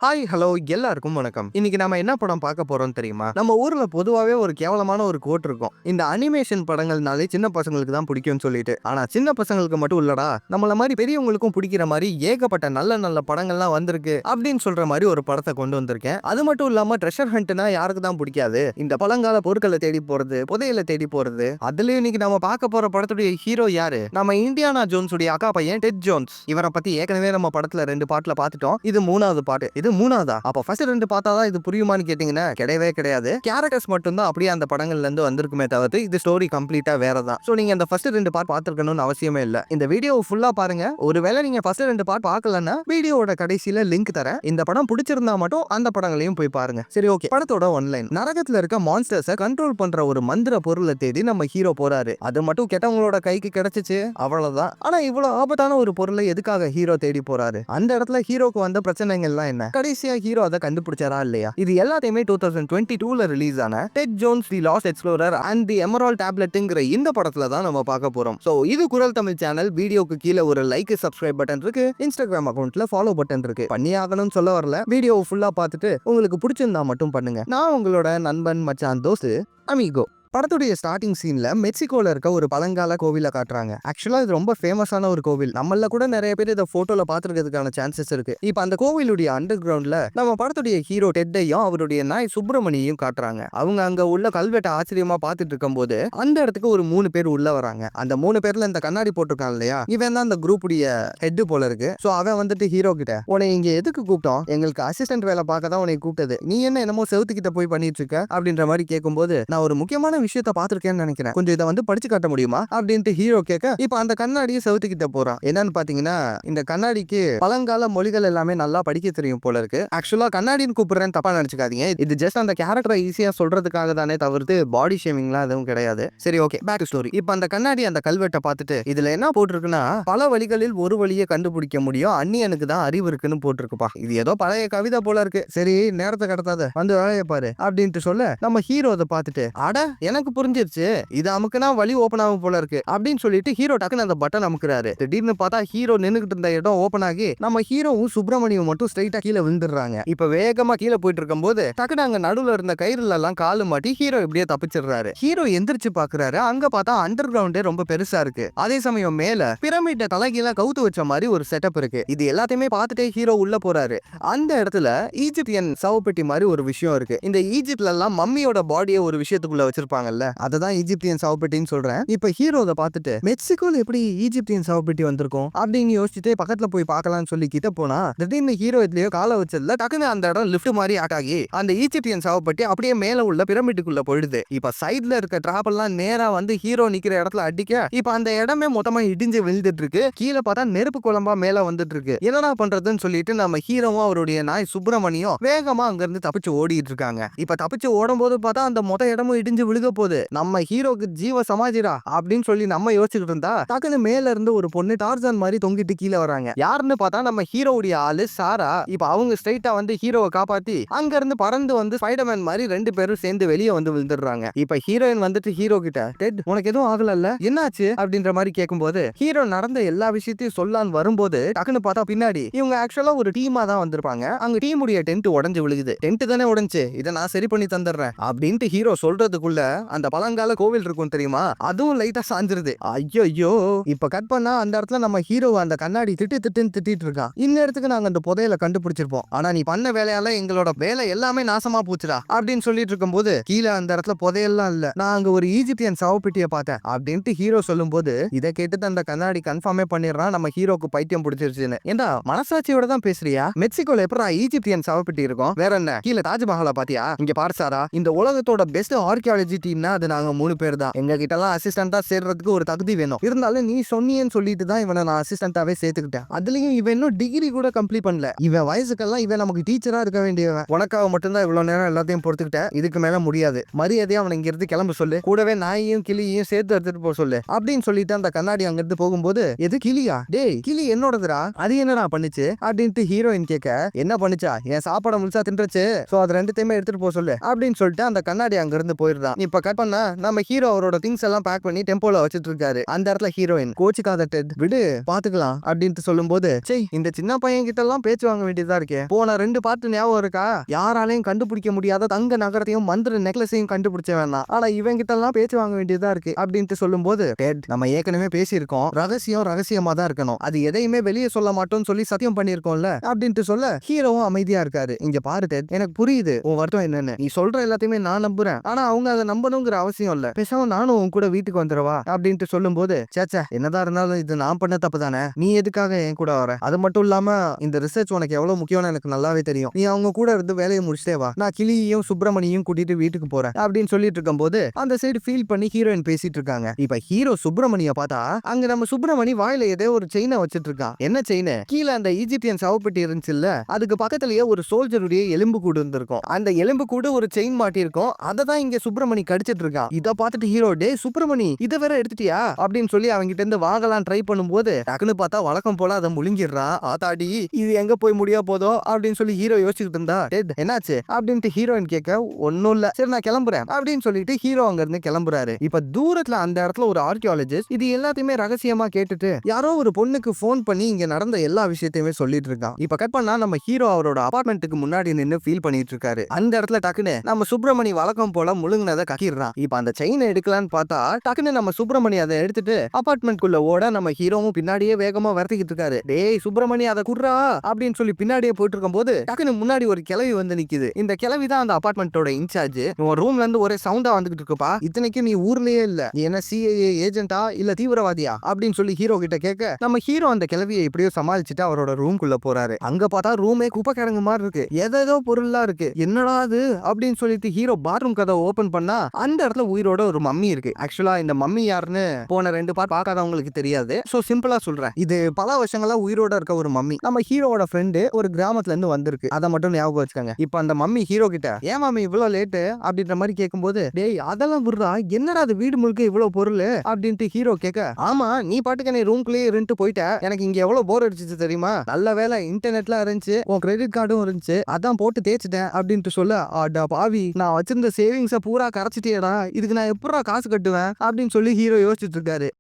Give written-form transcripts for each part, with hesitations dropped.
Hi hello எல்லாருக்கும் வணக்கம். இன்னைக்கு நம்ம என்ன படம் பார்க்க போறோம் தெரியுமா? நம்ம ஊர்ல பொதுவாவே ஒரு கேவலமான ஒரு கோட் இருக்கும். இந்த அனிமேஷன் படங்கள்னாலே சின்ன பசங்களுக்கு தான் பிடிக்கும்னு சொல்லிட்டு. ஆனா சின்ன பசங்களுக்கு மட்டும் இல்லடா, நம்மள மாதிரி பெரியவங்களுக்கும் பிடிக்கிற மாதிரி ஏகப்பட்ட நல்ல நல்ல படங்கள்லாம் வந்திருக்கு அப்படின்னு சொல்ற மாதிரி ஒரு படத்தை கொண்டு வந்திருக்கேன். அது மட்டும் இல்லாம ட்ரெஷர் ஹண்ட்னா யாருக்கு தான் பிடிக்காது? இந்த பழங்கால பொருட்களை தேடி போறது, புதையலை தேடி போறது. அதுலயும் இன்னைக்கு நம்ம பார்க்க போற படத்துடைய ஹீரோ யாரு? நம்ம இண்டியானா ஜோன்ஸ் உடைய அக்கா பையன் டெட் ஜோன்ஸ். இவரை பத்தி ஏற்கனவே நம்ம படத்துல 2 பாட்டுல பார்த்துட்டோம். இது 3வது பாட்டு. இது 3வதா? அப்ப ஃபர்ஸ்ட் 2 பார்த்தாதான் இது புரியுமான்னு கேட்டீங்கன்னா கிடையவே கிடையாது. கேரக்டர்ஸ் மட்டும் தான் அப்படியே அந்த படங்கள்ல இருந்து வந்திருக்குமே தவிர்த்து இது ஸ்டோரி கம்ப்ளீட்டா வேறதான். சோ நீங்க அந்த ஃபர்ஸ்ட் 2 பார்ட் பார்த்திருக்கணும்னு அவசியமே இல்ல. இந்த வீடியோவை ஃபுல்லா பாருங்க. ஒருவேளை நீங்க ஃபர்ஸ்ட் 2 பார்ட் பார்க்கலன்னா வீடியோவோட கடைசியில லிங்க் தரேன். இந்த படம் பிடிச்சிருந்தா மட்டும் அந்த படங்களையும் போய் பாருங்க. சரி, ஓகே. படத்தோட ஒன்லைன். நரகத்துல இருக்க மான்ஸ்டர்ஸை கண்ட்ரோல் பண்ற ஒரு மந்திர பொருளை தேடி நம்ம ஹீரோ போறாரு. அது மட்டும் கெட்டவங்களோட கைக்கு கிடைச்சிச்சு, அவ்வளவுதான். ஆனா இவ்வளவு ஆபத்தான ஒரு பொருளை எதுக்காக ஹீரோ தேடி போறாரு? அந்த இடத்துல ஹீரோக்கு வந்த பிரச்சனைகள்லாம் என்ன? கடைசியா ஹீரோ அதை கண்டுபிடிச்சாரா இல்லையா? இது எல்லாத்தையுமே 2022ல ரிலீஸ் ஆன Tad Jones the lost explorer and the emerald டேப்லெட்ங்கிற இந்த படத்துல தான் நம்ம பார்க்க போறோம். சோ இது குரல் தமிழ் சேனல். வீடியோக்கு கீழே ஒரு லைக், சப்ஸ்கிரைப் பட்டன் இருக்கு. இன்ஸ்டாகிராம் அக்கவுண்ட்ல ஃபாலோ பட்டன் இருக்கு. பண்ணி ஆகணும்னு சொல்ல வரல. வீடியோவை ஃபுல்லா பார்த்துட்டு உங்களுக்கு பிடிச்சிருந்தா மட்டும் பண்ணுங்க. நான் உங்களோட நண்பன் மச்சான் தோஸ்து அமிகோ. படத்துடைய ஸ்டார்டிங் சீன்ல மெக்சிகோல இருக்க ஒரு பழங்கால கோவில காட்டுறாங்க. ஆக்சுவலா இது ரொம்ப ஃபேமஸான ஒரு கோவில். நம்மள கூட நிறைய பேர் இதை போட்டோல பாத்துக்கிறதுக்கான சான்சஸ் இருக்கு. இப்ப அந்த கோவிலுடைய அண்டர் கிரவுண்ட்ல நம்ம படத்துடைய ஹீரோ டெட்டையும் அவருடைய நாய் சுப்பிரமணியையும் காட்டுறாங்க. அவங்க அங்க உள்ள கல்வெட்டை ஆச்சரியமா பார்த்துட்டு இருக்கும் போது அந்த இடத்துக்கு ஒரு 3 பேர் உள்ள வராங்க. அந்த 3 பேர்ல இந்த கண்ணாடி போட்டிருக்கான் இல்லையா, இவன் தான் அந்த குரூப்புடைய ஹெட் போல இருக்கு. சோ அவன் வந்துட்டு ஹீரோ கிட்ட, உன்னை இங்க எதுக்கு கூப்பிட்டோம்? எங்களுக்கு அசிஸ்டன்ட் வேலை பார்க்க தான் உன்னை கூப்பிட்டது. நீ என்னமோ செவுத்துக்கிட்ட போய் பண்ணிட்டு இருக்க அப்படின்ற மாதிரி கேட்கும்போது, நான் ஒரு முக்கியமான விஷயத்தை பார்த்திருக்கேன்னு நினைக்கிறேன், கொஞ்சம் இதை வந்து படிச்சு காட்ட முடியுமா அப்படின்ட்டு ஹீரோ கேட்க, இப்ப அந்த கண்ணாடியை செவுத்துக்கிட்ட போறான். என்னன்னு பாத்தீங்கன்னா, இந்த கண்ணாடிக்கு பழங்கால மொழிகள் எல்லாமே நல்லா படிக்க தெரியும் போல இருக்கு. ஆக்சுவலா கண்ணாடின்னு கூப்பிடுறேன் தப்பா நினைச்சுக்காதீங்க. இது ஜஸ்ட் அந்த கேரக்டரை ஈஸியா சொல்றதுக்காக தானே தவிர்த்து பாடி ஷேமிங்லாம் எதுவும் கிடையாது. சரி, ஓகே, பேக் டு ஸ்டோரி. இப்ப அந்த கண்ணாடி அந்த கல்வெட்டை பார்த்துட்டு இதுல என்ன போட்டிருக்குன்னா, பல வழிகளில் ஒரு வழியை கண்டுபிடிக்க முடியும், அந்நியனுக்கு தான் அறிவு இருக்குன்னு போட்டிருக்குப்பா. இது ஏதோ பழைய கவிதை போல இருக்கு. சரி, நேரத்தை கடத்தாத, வந்து வேலையை பாரு அப்படின்ட்டு சொல்ல நம்ம ஹீரோ அதை பார்த்துட்டு, அட எனக்கு புரிஞ்சிருச்சு, இது அமுக்குனா வழி ஓபன் ஆகும் போல இருக்கு அப்படின்னு சொல்லிட்டு ஹீரோ டக்குன்னு அந்த பட்டன் அமுக்குறாரு. திடீர்னு பார்த்தா ஹீரோ நின்னுகிட்டு இருந்த இடம் ஓபன் ஆகி நம்ம ஹீரோவும் சுப்பிரமணியம் மட்டும் ஸ்ட்ரைட்டா கீழே விழுந்துடுறாங்க. இப்ப வேகமா கீழே போயிட்டு இருக்கும் போது டக்குனு அங்க நடுவுல இருந்த கயிறுல எல்லாம் காலு மாட்டி ஹீரோ இப்படியே தப்பிச்சிடுறாரு. ஹீரோ எந்திரிச்சு பாக்குறாரு. அங்க பார்த்தா அண்டர் கிரவுண்டே ரொம்ப பெருசா இருக்கு. அதே சமயம் மேல பிரமிட்ட தலைகீழ கவுத்து வச்ச மாதிரி ஒரு செட்டப் இருக்கு. இது எல்லாத்தையுமே பார்த்துட்டே ஹீரோ உள்ள போறாரு. அந்த இடத்துல ஈஜிப்தியன் சவப்பெட்டி மாதிரி ஒரு விஷயம் இருக்கு. இந்த ஈஜிப்ட்ல எல்லாம் மம்மியோட பாடியை ஒரு விஷயத்துக்குள்ள வச்சிருப்பாங்கல்ல, அததான் ஈஜிப்தியன் சவப்பெட்டின்னு சொல்றேன். இப்ப ஹீரோ அதை பார்த்துட்டு, மெக்சிகோல எப்படி ஈஜிப்தியன் சவப்பெட்டி வந்திருக்கும் அப்படின்னு யோசிச்சுட்டு பக்கத்துல போய் பார்க்கலாம்னு சொல்லி கிட்ட போனா, திடீர்னு ஹீரோ இதுலயோ காலை வச்சதுல டக்குன்னு அந்த இடம் லிஃப்ட் மாதிரி ஆட்டாகி அந்த ஈஜிப்தியன் சவப்பெட்டி அப்படியே மேல உள்ள பிரமிட்டுக்குள்ள போயிடுது. இப்ப சைட்ல இருக்க டிராப் எல்லாம் நேரா வந்து ஹீரோ நிக்கிற இடத்துல அடிக்க, இப்ப அந்த இடமே மொத்தமா இடிஞ்சு விழுந்துட்டு இருக்கு. கீழே பார்த்தா நெருப்பு குழம்பா மேல வந்துட்டு இருக்கு. என்னடா பண்றதுன்னு சொல்லிட்டு நம்ம ஹீரோவும் அவருடைய நாய் சுப்பிரமணியம் வேகமா அங்க இருந்து தப்பிச்சு ஓடிட்டு இருக்காங்க. இப்ப தப்பிச்சு ஓடும் போது பார்த்தா அந்த மொத்த இடமும் இடிஞ்சு விழுக போகுது. நம்ம ஹீரோக்கு ஜீவ சமாஜிரா அப்படின்னு சொல்லி நம்ம யோசிச்சுட்டு இருந்தா டக்குனு மேல இருந்து ஒரு பொண்ணு டார்சன் மாதிரி தொங்கிட்டு கீழே வராங்க. யாருன்னு பார்த்தா நம்ம ஹீரோவுடைய ஆளு சாரா. இப்ப அவங்க ஸ்ட்ரைட்டா வந்து ஹீரோவை காப்பாத்தி அங்க இருந்து பறந்து வந்து ஸ்பைடர்மேன் மாதிரி 2 பேரும் சேர்ந்து வெளியே வந்து விழுந்துடுறாங்க. இப்ப ஹீரோயின் வந்துட்டு ஹீரோ கிட்ட, டெட் உனக்கு எதுவும் ஆகலல்ல, என்னாச்சு அப்படின்ற மாதிரி கேட்கும்போது ஹீரோ நடந்த எல்லா விஷயத்தையும் சொல்லான்னு வரும்போது டக்குன்னு பார்த்தா பின்னாடி இவங்க ஆக்சுவலா ஒரு டீமா தான் வந்திருப்பாங்க. அங்க டீமுடைய டென்ட் உடைஞ்சு விழுகுது. டென்ட் தானே உடைஞ்சு, இதை நான் சரி பண்ணி தந்துடுறேன் அப்படின்ட்டு ஹீரோ சொல்றதுக்குள்ள அந்த பழங்கால கோவில் இருக்கும் தெரியுமா, அதுவும் லைட்டா சாஞ்சிருது. ஐயோ, இப்ப கட் பண்ணா அந்த இடத்துல நம்ம ஹீரோ அந்த கண்ணாடி திட்டுன்னு திட்டிட்டு இருக்கான். இந்த இடத்துக்கு நாங்க அந்த புதையலை கண்டுபிடிச்சிருப்போம், ஆனா நீ பண்ண வேலையால எங்களோட வேலை எல்லாமே நாசமா போச்சுடா அப்படின்னு சொல்லிட்டு இருக்கும் போது கீழே அந்த இடத்துல புதையெல்லாம் இல்ல, நான் அங்க ஒரு ஈஜிப்தியன் சவப்பெட்டியை பார்த்தேன் அப்படின்ட்டு ஹீரோ சொல்லும் போது இதை கேட்டு அந்த கண்ணாடி கன்ஃபார்மே பண்ணிடுறான் நம்ம ஹீரோக்கு பைத்தியம் பிடிச்சிருச்சுன்னு. ஏண்டா மனசாட்சியோட தான் பேசுறியா? மெக்சிகோல எப்படா ஈஜிப்தியன் சவப்பெட்டி இருக்கும்? வேற என்ன, கீழே தாஜ்மஹாலை பாத்தியா? இங்க பாரு சாரா, இந்த உலகத்தோட பெஸ்ட் ஆர்கியாலஜி டீம்னா அது நாங்க 3 பேர் தான். எங்க கிட்ட எல்லாம் அசிஸ்டண்டா சேர்றதுக்கு ஒரு தகுதி வேணும். இருந்தாலும் நீ சொன்னியன்னு சொல்லிட்டு தான் இவனை நான் அசிஸ்டண்டாவே சேர்த்துக்கிட்டேன். அதுலயும் இவன் இன்னும் டிகிரி கூட கம்ப்ளீட் பண்ணல. இவன் வயசுக்கெல்லாம் இவன் நமக்கு டீச்சரா இருக்க வேண்டியவன். உனக்காக மட்டும்தான் இவ்வளவு நேரம் எல்லாத்தையும் பொறுத்துக்கிட்டேன், இதுக்கு மேல முடியாது. மரியாதையா அவனை இங்க இருந்து கிளம்ப சொல்லு, கூடவே நாயையும் கிளியையும் சேர்த்து எடுத்துட்டு போக சொல்லு அப்படின்னு சொல்லிட்டு அந்த கண்ணாடி அங்க இருந்து போகும்போது, எது கிளியா? டேய், கிளி என்னோடதுடா, அது என்னடா பண்ணுச்சு அப்படின்ட்டு ஹீரோயின் கேட்க, என்ன பண்ணுச்சா, என் சாப்பாடை முழுசா தின்றுச்சு, சோ அது 2த்தையுமே எடுத்துட்டு போக சொல்லு அப்படின்னு சொல்லிட்டு அந்த கண்ணாடி அங்க இருந்து போயிடுறான். நீ இப்ப கட் பண்ணா நம்ம ஹீரோ அவரோட திங்ஸ் எல்லாம் பேக் பண்ணி டெம்போல வச்சிட்டு இருக்காரு. அந்த இடத்துல ஹீரோயின் கோச்சுக்காத டெட் விடு பாத்துக்கலாம் அப்படின்ட்டு சொல்லும்போது சரி இந்த சின்ன பையன் கிட்ட எல்லாம் பேச்சு வாங்க வேண்டியதா இருக்கே. போன 2 பாட்டு ஞாபகம் இருக்கா? யாராலையும் கண்டுபிடிக்க முடியாத தங்க நகரத்தையும் மந்திர நெக்லஸையும் கண்டுபிடிச்ச வேணாம். ஆனா இவன் கிட்ட எல்லாம் பேச்சு வாங்க வேண்டியதா இருக்கு அப்படின்ட்டு சொல்லும்போது டெட் நம்ம ஏற்கனவே பேசியிருக்கோம். ரகசியமா தான் இருக்கணும். அது எதையுமே வெளியே சொல்ல மாட்டோம்னு சொல்லி சத்தியம் பண்ணிருக்கோம்ல அப்படின்ட்டு சொல்ல ஹீரோவும் அமைதியா இருக்காரு. இங்க பாரு டெட் எனக்கு புரியுது உன் வருத்தம் என்னன்னு. நீ சொல்ற எல்லாத்தையுமே நான் நம்புறேன். ஆனா அவங்க அதை நம்பணுங்கிற அவசியம் இல்ல. பேசாம நானும் உன் கூட வீட்டுக்கு வந்துடவா அப்படின்ட்டு சொல்லும்போது சேச்சா என்னதான் இருந்தாலும் இது நான் பண்ண தப்பு தானே. நீ எதுக்காக என் கூட வர? அது மட்டும் இல்லாம இந்த ரிசர்ச் உனக்கு எவ்வளவு முக்கியம்னு எனக்கு நல்லாவே தெரியும். நீ அவங்க கூட இருந்து வேலையை முடிச்சிட்டே வா. நான் கிளியையும் சுப்பிரமணியும் கூட்டிட்டு வீட்டுக்கு போறேன் அப்படின்னு சொல்லிட்டு இருக்கும் போது அந்த சைடு ஃபீல் பண்ணி ஹீரோயின் பேசிட்டு இருக்காங்க. இப்ப ஹீரோ சுப்பிரமணிய பார்த்தா அங்க நம்ம சுப்பிரமணி வாயில ஏதோ ஒரு செயினை வச்சிட்டு இருக்கான். என்ன செயின்? கீழே அந்த ஈஜிப்தியன் சவப்பெட்டி இருந்துச்சு இல்ல, அதுக்கு பக்கத்துலயே ஒரு சோல்ஜருடைய எலும்பு கூடு இருந்திருக்கும். அந்த எலும்பு கூடு ஒரு செயின் மாட்டி இருக்கும். அதை தான் இங்க சுப்பிரமணி கடிச்சிட்டு இருக்கான். இதை பார்த்துட்டு ஹீரோ டே சுப்பிரமணி இதை வேற எடுத்துட்டியா அப்படின்னு சொல்லி அவங்க கிட்ட இருந்து வாங்கலாம் ட்ரை பண்ணும்போது டக்குன்னு பார்த்தா வழக்கம் போல அதை முழுங்கிடுறான். ஆத்தாடி இது எங்க போய் முடியா போதோ அப்படின்னு சொல்லி ஹீரோ யோசிச்சுட்டு இருந்தா டெட் என்னாச்சு அப்படின்ட்டு ஹீரோயின் கேட்க ஒன்னும் இல்ல சரி நான் கிளம்புறேன் அப்படின்னு சொல்லிட்டு ஹீரோ அங்க இருந்து கிளம்புறாரு. இப்ப தூரத்துல அந்த இடத்துல ஒரு ஆர்கியாலஜிஸ்ட் இது எல்லாத்தையுமே ரகசியமா கேட்டுட்டு யாரோ ஒரு பொண்ணுக்கு போன் பண்ணி இங்க நடந்த எல்லா விஷயத்தையுமே சொல்லிட்டு இருக்கான். இப்ப கட் பண்ணா நம்ம ஹீரோ அவரோட அபார்ட்மெண்ட்டுக்கு முன்னாடி நின்னு ஃபீல் பண்ணிட்டு இருக்காரு. அந்த இடத்துல டக்குன்னு நம்ம சுப்பிரமணி வழக்கம் போல முழுங்கினதை கக்கிடுறான். இப்ப அந்த செயினை எடுக்கலான்னு பார்த்தா டக்குன்னு நம்ம சுப்பிரமணி அதை எடுத்துட்டு அபார்ட்மெண்ட் குள்ள ஓட நம்ம ஹீரோவும் பின்னாடியே வேகமா வரத்திக்கிட்டு இருக்காரு. டேய் சுப்பிரமணி அதை குடுறா அப்படின்னு சொல்லி பின்னாடியே போயிட்டு இருக்கும் போது டக்குன்னு முன்னாடி ஒரு கிளவி வந்து நிக்குது. இந்த கிளவி தான் அந்த அபார்ட்மெண்டோட இன்சார்ஜ். உன் ரூம்ல இருந்து ஒரே சவுண்டா வந்துகிட்டு இருக்குப்பா. இத்தனைக்கும் நீ ஊர்லயே இல்ல. நீ என்ன சிஐஏ ஏஜென்ட்டா இல்ல தீவிரவாதியா அப்படின்னு சொல்லி ஹீரோ கிட்ட கேட்க நம்ம ஹீரோ அந்த கிளவியை எப்படியோ சமாளிச்சுட்டு அவரோட ரூம்குள்ள போறாரு. அங்க பார்த்தா ரூமே குப்பை கிடங்கு மாதிரி இருக்கு. ஏதோ பொருள்லாம் இருக்கு. என்னடா அது அப்படின்னு சொல்லிட்டு ஹீரோ பாத்ரூம் கதவை ஓபன் பண்ணா அந்த இடத்துல உயிரோட ஒரு மம்மி இருக்கு. ஆக்சுவலா இந்த மம்மி யாருன்னு போன 2 பார்ட் பார்க்காதவங்களுக்கு தெரியாது. சோ சிம்பிளா சொல்றேன். இது பல வருஷங்களா உயிரோட இருக்க ஒரு மம்மி. நம்ம ஹீரோவோட ஃப்ரெண்டு ஒரு கிராமத்துல இருந்து வந்திருக்கு. அதை மட்டும் ஞாபகம் வச்சுக்கோங்க. இப்ப அந்த மம்மி ஹீரோ கிட்ட ஏன் மம்மி இவ்வளவு லேட்டு அப்படின்ற மாதிரி கேட்கும்போது டேய் அதெல்லாம் விடுறா என்னடா அது வீடு முழுக்க இவ்வளவு பொருள் அப்படின்ட்டு ஹீரோ கேட்க ஆமா நீ பாட்டுக்கு நீ ரூம்குள்ளேயே இருந்துட்டு போயிட்ட. எனக்கு இங்க எவ்வளவு போர் அடிச்சிச்சு தெரியுமா? நல்ல வேலை இன்டர்நெட்லாம் இருந்துச்சு. உன் கிரெடிட் கார்டும் இருந்துச்சு. அதான் போட்டு தேய்ச்சிட்டேன் அப்படின்ட்டு சொல்ல அடா பாவி நான் வச்சிருந்த சேவிங்ஸை பூரா கரைச்சிட்டேடா. இதுக்கு நான் எப்படா காசு கட்டுவேன் அப்படின்னு சொல்லி ஹீரோ யோசிச்சுட்டு இருக்காரு.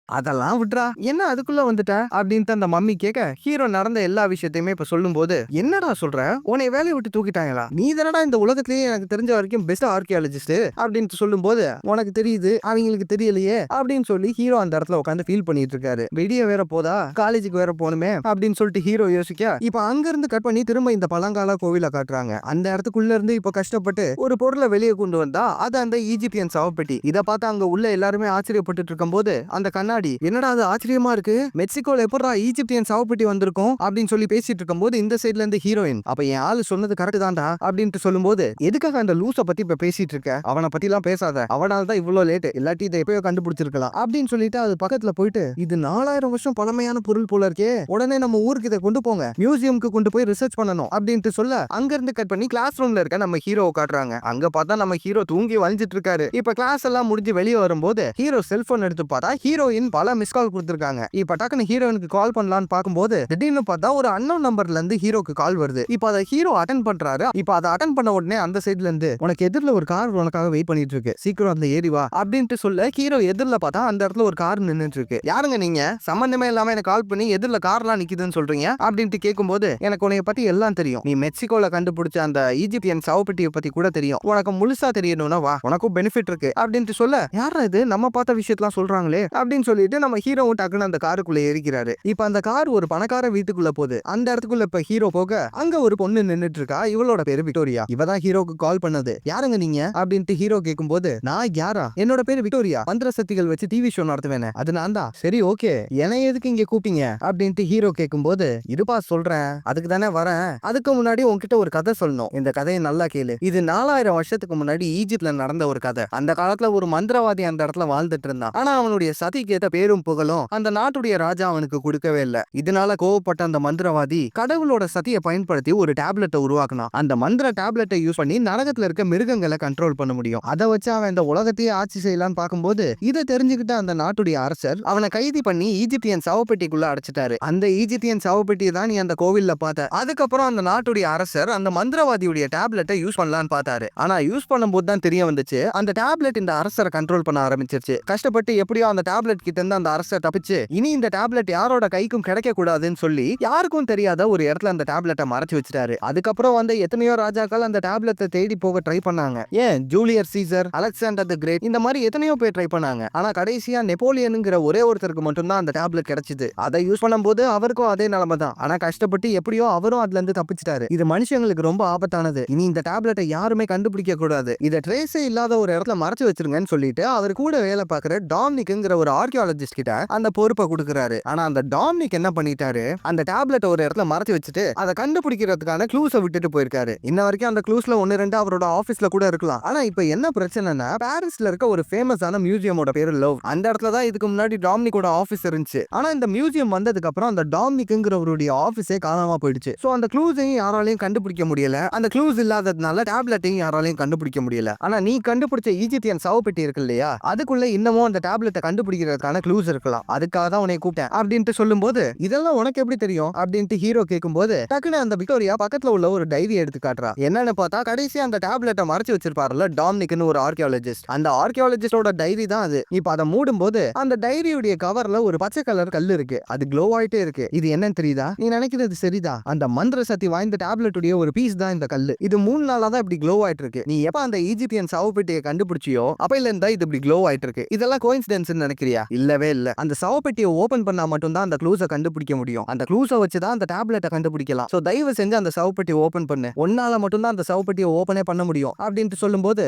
அதெல்லாம் விட்றா என்ன அதுக்குள்ள வந்துட்ட அப்படின்ட்டு அந்த மம்மி கேட்க ஹீரோ நடந்த எல்லா விஷயத்தையுமே இப்ப சொல்லும் போது என்னடா சொல்ற உன்னை வேலையை விட்டு தூக்கிட்டாங்களா? நீ தானடா இந்த உலகத்திலேயே எனக்கு தெரிஞ்ச வரைக்கும் பெஸ்ட் ஆர்கியாலஜிஸ்ட் அப்படின்ட்டு சொல்லும் போது உனக்கு தெரியுது அவங்களுக்கு தெரியலையே அப்படின்னு சொல்லி ஹீரோ அந்த இடத்துல உட்காந்து ஃபீல் பண்ணிட்டு இருக்காரு. வெளியே வேற போதா காலேஜுக்கு வேற போகணுமே அப்படின்னு சொல்லிட்டு ஹீரோ யோசிக்க இப்ப அங்க இருந்து கட் பண்ணி திரும்ப இந்த பழங்கால கோவில காட்டுறாங்க. அந்த இடத்துக்குள்ள இருந்து இப்ப கஷ்டப்பட்டு ஒரு பொருளை வெளியே கொண்டு வந்தா அது அந்த ஈஜிப்தியன் சவப்பெட்டி. இதை பார்த்து அங்க உள்ள எல்லாருமே ஆச்சரியப்பட்டு இருக்கும் போது அந்த கண்ணாடி என்னடா அது ஆச்சரியமா இருக்கு. மெக்சிகோல எப்படா ஈஜிப்தியன் சவப்பெட்டி வந்திருக்கும் அப்படின்னு சொல்லி பேசிட்டு இருக்கும்போது இந்த சைடுல இருந்து ஹீரோயின் அப்ப என் ஆளு சொன்னது கரெக்ட் தான்டா அப்படின்ட்டு சொல்லும்போது எதுக்காக அந்த லூச பத்தி இப்ப பேசிட்டு இருக்க? அவனை பத்தி எல்லாம் பேசாத. அவனால தான் இவ்வளவு லேட். இல்லாட்டி இதை எப்பயோ கண்டுபிடிச்சிருக்கலாம் அப்படின்னு சொல்லிட்டு அது பக்கத்துல போயிட்டு இது 4000 வருஷம் பழமையான பொருள் போல இருக்கே. உடனே நம்ம ஊருக்கு இதை கொண்டு போங்க. மியூசியம்க்கு கொண்டு போய் ரிசர்ச் பண்ணணும் அப்படின்ட்டு சொல்ல அங்க இருந்து கட் பண்ணி கிளாஸ் ரூம்ல இருக்க நம்ம ஹீரோ காட்டுறாங்க. அங்க பார்த்தா நம்ம ஹீரோ தூங்கி வலிஞ்சிட்டு இருக்காரு. இப்ப கிளாஸ் எல்லாம் முடிஞ்சு வெளியே வரும்போது ஹீரோ செல்போன் எடுத்து பார்த்தா ஹீரோயின் பல மிஸ் கால் கொடுத்திருக்காங்க. இப்ப டக்குனு ஹீரோயினுக்கு கால் பண்ணலாம்னு பார்க்கும்போது திடீர்னு பார்த்தா ஒரு அன்னோன் நம்பர்ல இருந்து ஹீரோக்கு கால் வருது. இப்ப அதை ஹீரோ அட்டென்ட் பண்றாரு. இப்ப அதை அட்டென்ட் பண்ண உடனே அந்த சைடுல இருந்து உனக்கு எதிரில ஒரு கார் உனக்காக வெயிட் பண்ணிட்டு இருக்கு. சீக்கிரம் அந்த ஏறி வா அப்படின்ட்டு சொல்ல ஹீரோ எதிரில பார்த்தா அந்த இடத்துல ஒரு கார் நின்னுட்டு இருக்கு. யாருங்க நீங்க? சம்பந்தமே இல்லாம எனக்கு கால் பண்ணி எதிரில கார்லாம் நிக்குதுன்னு சொல்றீங்க அப்படின்ட்டு கேட்கும்போது எனக்கு உன்னை பத்தி எல்லாம் தெரியும். நீ மெக்சிகோல கண்டுபிடிச்ச அந்த ஈஜிப்தியன் சவப்பெட்டியை பத்தி கூட தெரியும். உனக்கு முழுசா தெரியணும்னா வா உனக்கும் பெனிஃபிட் இருக்கு அப்படின்ட்டு சொல்ல யாரா இது நம்ம பார்த்த விஷயத்தெல்லாம் சொல்றாங்களே அப்படின்னு சொல்லிட்டு நம்ம ஹீரோவும் டக்குன்னு அந்த காருக்குள்ள ஏறிக்கிறாரு. இப்ப அந்த கார் ஒரு பணக்கார வீட்டுக்குள்ள போகுது. அந்த இடத்துக்குள்ள இப்ப ஹீரோ போக அங்க ஒரு பொண்ணு நின்னுட்டு இருக்கா. இவளோட பேரு விக்டோரியா. இவதான் ஹீரோக்கு கால் பண்ணது. யாருங்க நீங்க அப்படின்ட்டு ஹீரோ கேட்கும்போது நான் யாரா? என்னோட பேரு விக்டோரியா. மந்திர சக்திகள் வச்சு டிவி ஷோ நடத்துவேன். அது நான் தான். சரி ஓகே என்னை எதுக்கு இங்க கூப்பிட்டீங்க அப்படின்ட்டு ஹீரோ கேட்கும்போது இருப்பா சொல்றேன். அதுக்கு தானே வரேன். அதுக்கு முன்னாடி உன்கிட்ட ஒரு கதை சொல்லணும். இந்த கதையை நல்லா கேளு. இது 4000 வருஷத்துக்கு முன்னாடி ஈஜிப்ட்ல நடந்த ஒரு கதை. அந்த காலத்துல ஒரு மந்திரவாதி அந்த இடத்துல வாழ்ந்துட்டு இருந்தான். ஆனா அவனுடைய சதிக்கு ஏத்த பேரும் புகழும் அந்த நாட்டுடைய ராஜா அவனுக்கு கொடுக்கவே இல்ல. இதனால கோவப்பட்ட அந்த மந்திரவாதி கடவுளோட சதியை பயன்படுத்தி ஒரு டேப்லெட்டை உருவாக்கினான். அந்த மந்திர டேப்லெட்டை யூஸ் பண்ணி நரகத்துல இருக்க மிருகங்களை கண்ட்ரோல் பண்ண முடியும். அதை வச்சு அவன் இந்த உலகத்தையே ஆட்சி செய்யலாம்னு பார்க்கும்போது இதை தெரிஞ்சுக்கிட்ட அந்த நாட்டுடைய அரசர் அவனை கைது பண்ணி ஈஜிப்தியன் சவப்பெட்டிக்குள்ள அடைச்சிட்டாரு. அந்த ஈஜிப்தியன் சவப்பெட்டி தான் நீ அந்த கோவில்ல பார்த்த. அதுக்கப்புறம் அந்த நாட்டுடைய அரசர் அந்த மந்திரவாதியுடைய டேப்லெட்டை யூஸ் பண்ணலான்னு பார்த்தாரு. ஆனா யூஸ் பண்ணும்போது தான் தெரிய வந்துச்சு அந்த டேப்லெட் இந்த அரசரை கண்ட்ரோல் பண்ண ஆரம்பிச்சிருச்சு. கஷ்டப்பட்டு எப்படியோ அந்த டேப்லெட் கிட்ட இருந்து அந்த அரசர் தப்பிச்சு இனி இந்த டேப்லெட் யாரோட கைக்கும் கிடைக்க கூடாதுன்னு சொல்லி யாருக்கும் தெரியாத ஒரு இடத்துல அந்த டேப்லெட்டை மறைச்சு வச்சிட்டாரு. அதுக்கப்புறம் வந்து எத்தனையோ ராஜாக்கள் அந்த டேப்லெட்டை தேடி போக ட்ரை பண்ணாங்க. ஏன் ஜூலியர் சீசர், அலெக்சாண்டர் தி கிரேட் இந்த மாதிரி எத்தனையோ பேர் ட்ரை பண்ணாங்க. ஆனா கடைசியா நெப்போலியனுங்கிற ஒரே ஒருத்தருக்கு மட்டும் தான் அந்த டேப்லெட் கிடைச்சது. அதை யூஸ் பண்ணும்போது அவருக்கும் அதே நிலைமை தான். ஆனா கஷ்டப்பட்டு எப்படியோ அவரும் அதுல இருந்து தப்பிச்சிட்டாரு. இது மனுஷங்களுக்கு ரொம்ப ஆபத்தானது. இனி இந்த டேப்லெட்டை யாருமே கண்டுபிடிக்க கூடாது. இதை ட்ரேஸே இல்லாத ஒரு இடத்துல மறைச்சு வச்சிருங்கன்னு சொல்லிட்டு அவர் கூட வேலை பார்க்கிற டாம்னிக்ங்கிற ஒரு ஆர்கியாலஜிஸ்ட் கிட்ட அந்த பொறுப்பை கொடுக்குறாரு. ஆனா அந்த டாம்னிக் என்ன பண்ணிட்டாரு, அந்த டேப்லெட்டை ஒரு இடத்துல மறைச்சு வச்சுட்டு அதை கண்டுபிடிக்கிறதுக்கான க்ளூஸை விட்டுட்டு போயிருக்காரு. இன்ன வரைக்கும் அந்த க்ளூஸ்ல 1-2 அவரோட ஆபீஸ்ல கூட இருக்கலாம். ஆனா இப்ப என்ன பிரச்சனைனா பாரிஸ்ல இருக்க ஒரு ஃபேமஸான மியூசியமோட பேரு லவ். அந்த இடத்துல தான் இதுக்கு முன்னாடி டாம்னிக்கோட ஆபீஸ் இருந்துச்சு. ஆனா இந்த மியூசியம் வந்ததுக்கு அப்புறம் அந்த டாம்னிக்ங்கிறவருடைய ஆபீஸே காணாம போயிடுச்சு. சோ அந்த க்ளூஸையும் யாராலையும் கண்டுபிடிக்க முடியல. அந்த க்ளூஸ் இல்லாததுனால டேப்லெட்டையும் யாராலையும் கண்டுபிடிக்க முடியல. ஆனா நீ கண்டுபிடிச்ச ஈஜிப்தியன் சவப்பெட்டி இருக்கு இல்லையா, அதுக்குள்ள இன்னமும் அந்த டேப்லெட்டை கண்டுபிடிக்கிறதுக்கான க்ளூஸ் இருக்கலாம். அதுக்காக தான் உன்னை கூப்பிட்டேன் அப்படின்ட்டு சொல்லும்போது இதெல்லாம் உனக்கு எப்படி தெரியும் அப்படின்ட்டு ஹீரோ கேட்கும்போது டக்குனு அந்த விக்டோரியா பக்கத்துல உள்ள ஒரு டைரி எடுத்து காட்டுறா. என்னன்னு பார்த்தா கடைசியா அந்த டேப்லெட்டை மறைச்சு வச்சிருப்பாருல டாம்னிக்னு ஒரு ஆர்கியாலஜிஸ்ட், அந்த ஆர்கியாலஜிஸ்டோட டைரி தான் அது. இப்ப அதை மூடும்போது அந்த டைரியுடைய கவர்ல ஒரு பச்சை கலர் கல் இருக்கு. அது க்ளோ ஆயிட்டே இருக்கு. இது என்னன்னு தெரியுதா? நீ நினைக்கிறது சரிதா, அந்த மந்திர சக்தி வாய்ந்த டேப்லெட்டுடைய ஒரு பீஸ் தான் இந்த கல்லு. இது 3 நாளா தான் இப்படி க்ளோ ஆயிட்டு இருக்கு. நீ எப்ப அந்த ஈஜிப்தியன் சவப்பெட்டியை கண்டுபிடிச்சியோ அப்பையில இருந்தா இது இப்படி க்ளோ ஆயிட்டு இருக்கு. இதெல்லாம் கோயின்சிடென்ஸ் நினைக்கிறியா? இல்லவே இல்ல. அந்த சவப்பெட்டியை ஓபன் பண்ணா மட்டும் தான் அந்த க்ளூஸை கண்டுபிடிக்க முடியும். அந்த க்ளூஸை வச்சு தான் அந்த டேப்லெட்டை கண்டுபிடிக்கலாம். சோ தயவு செஞ்சு அந்த சவப்பெட்டியை ஓபன் பண்ணு. ஒன்னால மட்டும் தான் அந்த சவப்பெட்டியை ஓபனே பண்ண முடியும் அப்படின்ட்டு சொல்லும்போது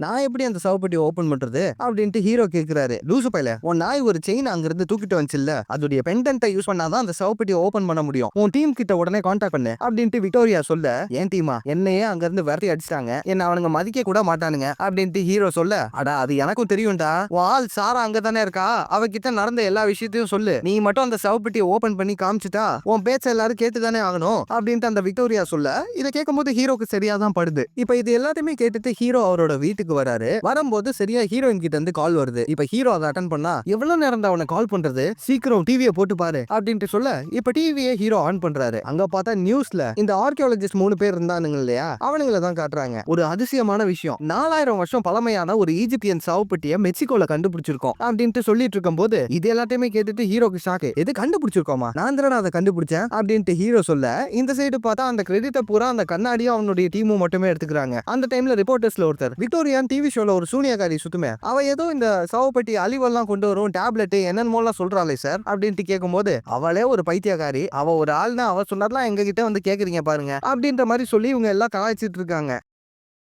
நான் எப்படி அந்த சவப்பெட்டியை ஓபன் பண்றது அப்படின்ட்டு ஹீரோ கேக்குறாரு. லூசு பையல, உன் நாய் ஒரு செயின் அங்க இருந்து தூக்கிட்டு வந்துச்சுல்ல, அதோடைய பெண்டன்ட்டை யூஸ் பண்ணாதான் அந்த சவப்பெட்டியை ஓபன் பண்ண முடியும். உன் டீம் கிட்ட உடனே கான்டாக்ட் பண்ணு அப்படின்ட்டு விக்டோரியா சொல்ல, ஏன் டீமா என்னையே அங்க இருந்து விரட்டி அடிச்சிட்டாங்க, என்ன அவனுங்க மதிக்க கூட மாட்டானுங்க அப்படின்ட்டு ஹீரோ சொல்ல, அடா அது எனக்கும் தெரியும்டா, வால் சாரா அங்க தானே இருக்கா, அவகிட்ட நடந்த எல்லா விஷயத்தையும் சொல்லு, நீ மட்டும் அந்த சவப்பெட்டியை ஓபன் பண்ணி காமிச்சிட்டா உன் பேச்ச எல்லாரும் கேட்டுதானே ஆகணும் அப்படின்ட்டு அந்த விக்டோரியா சொல்ல, இதை கேட்கும்போது ஹீரோக்கு சரியா தான் படுது. இப்ப இது எல்லாத்தையுமே கேட்டுட்டு ஹீரோ அவரோட வீட்டுக்கு வராரு. வரும்போது சரியா ஹீரோயின் கிட்ட இருந்து கால் வருது. இப்ப ஹீரோ அதை அட்டன் பண்ணா, எவ்வளவு நேரம் தான் அவனை கால் பண்றது, சீக்கிரம் டிவியை போட்டு பாரு அப்படின்ட்டு சொல்ல, இப்ப டிவியை ஹீரோ ஆன் பண்றாரு. அங்க பார்த்தா நியூஸ்ல இந்த ஆர்கியாலஜிஸ்ட் 3 பேர் இருந்தானுங்க இல்லையா, அவனுங்களை தான் காட்டுறாங்க. ஒரு அதிசயமான விஷயம், 4000 வருஷம் பழமையான ஒரு ஈஜிப்தியன் சவப்பெட்டியை மெக்சிகோல கண்டுபிடிச்சிருக்கோம் அப்படின்ட்டு சொல்லிட்டு இருக்கும் போது இது எல்லாத்தையுமே கேட்டுட்டு ஹீரோக்கு ஷாக்கு. எது கண்டுபிடிச்சிருக்கோமா, நான் தானே அதை கண்டுபிடிச்சேன் அப்படின்ட்டு ஹீரோ சொல்ல, இந்த சைடு பார்த்தா அந்த கிரெடிட்டை பூரா அந்த கண்ணாடியும் அவனுடைய டீமும் மட்டுமே எடுத்துக்கிறாங்க. அந்த டைம்ல ரிப்போர்ட்டர்ஸ்ல ஒருத்தர், விக்டோரியான் டிவி ஷோல ஒரு சூனியக்காரி சுத்துமே, அவ ஏதோ இந்த சவப்பெட்டி அழிவெல்லாம் கொண்டு வரும், டேப்லெட் என்னென்னமோலாம் சொல்றாளே சார் அப்படின்ட்டு கேட்கும்போது, அவளே ஒரு பைத்தியக்காரி, அவ ஒரு ஆள்னா அவ சொன்னதெல்லாம் எங்க கிட்ட வந்து கேக்குறீங்க பாருங்க அப்படின்ற மாதிரி சொல்லி இவங்க எல்லாம் கலாய்ச்சிட்டு இருக்காங்க.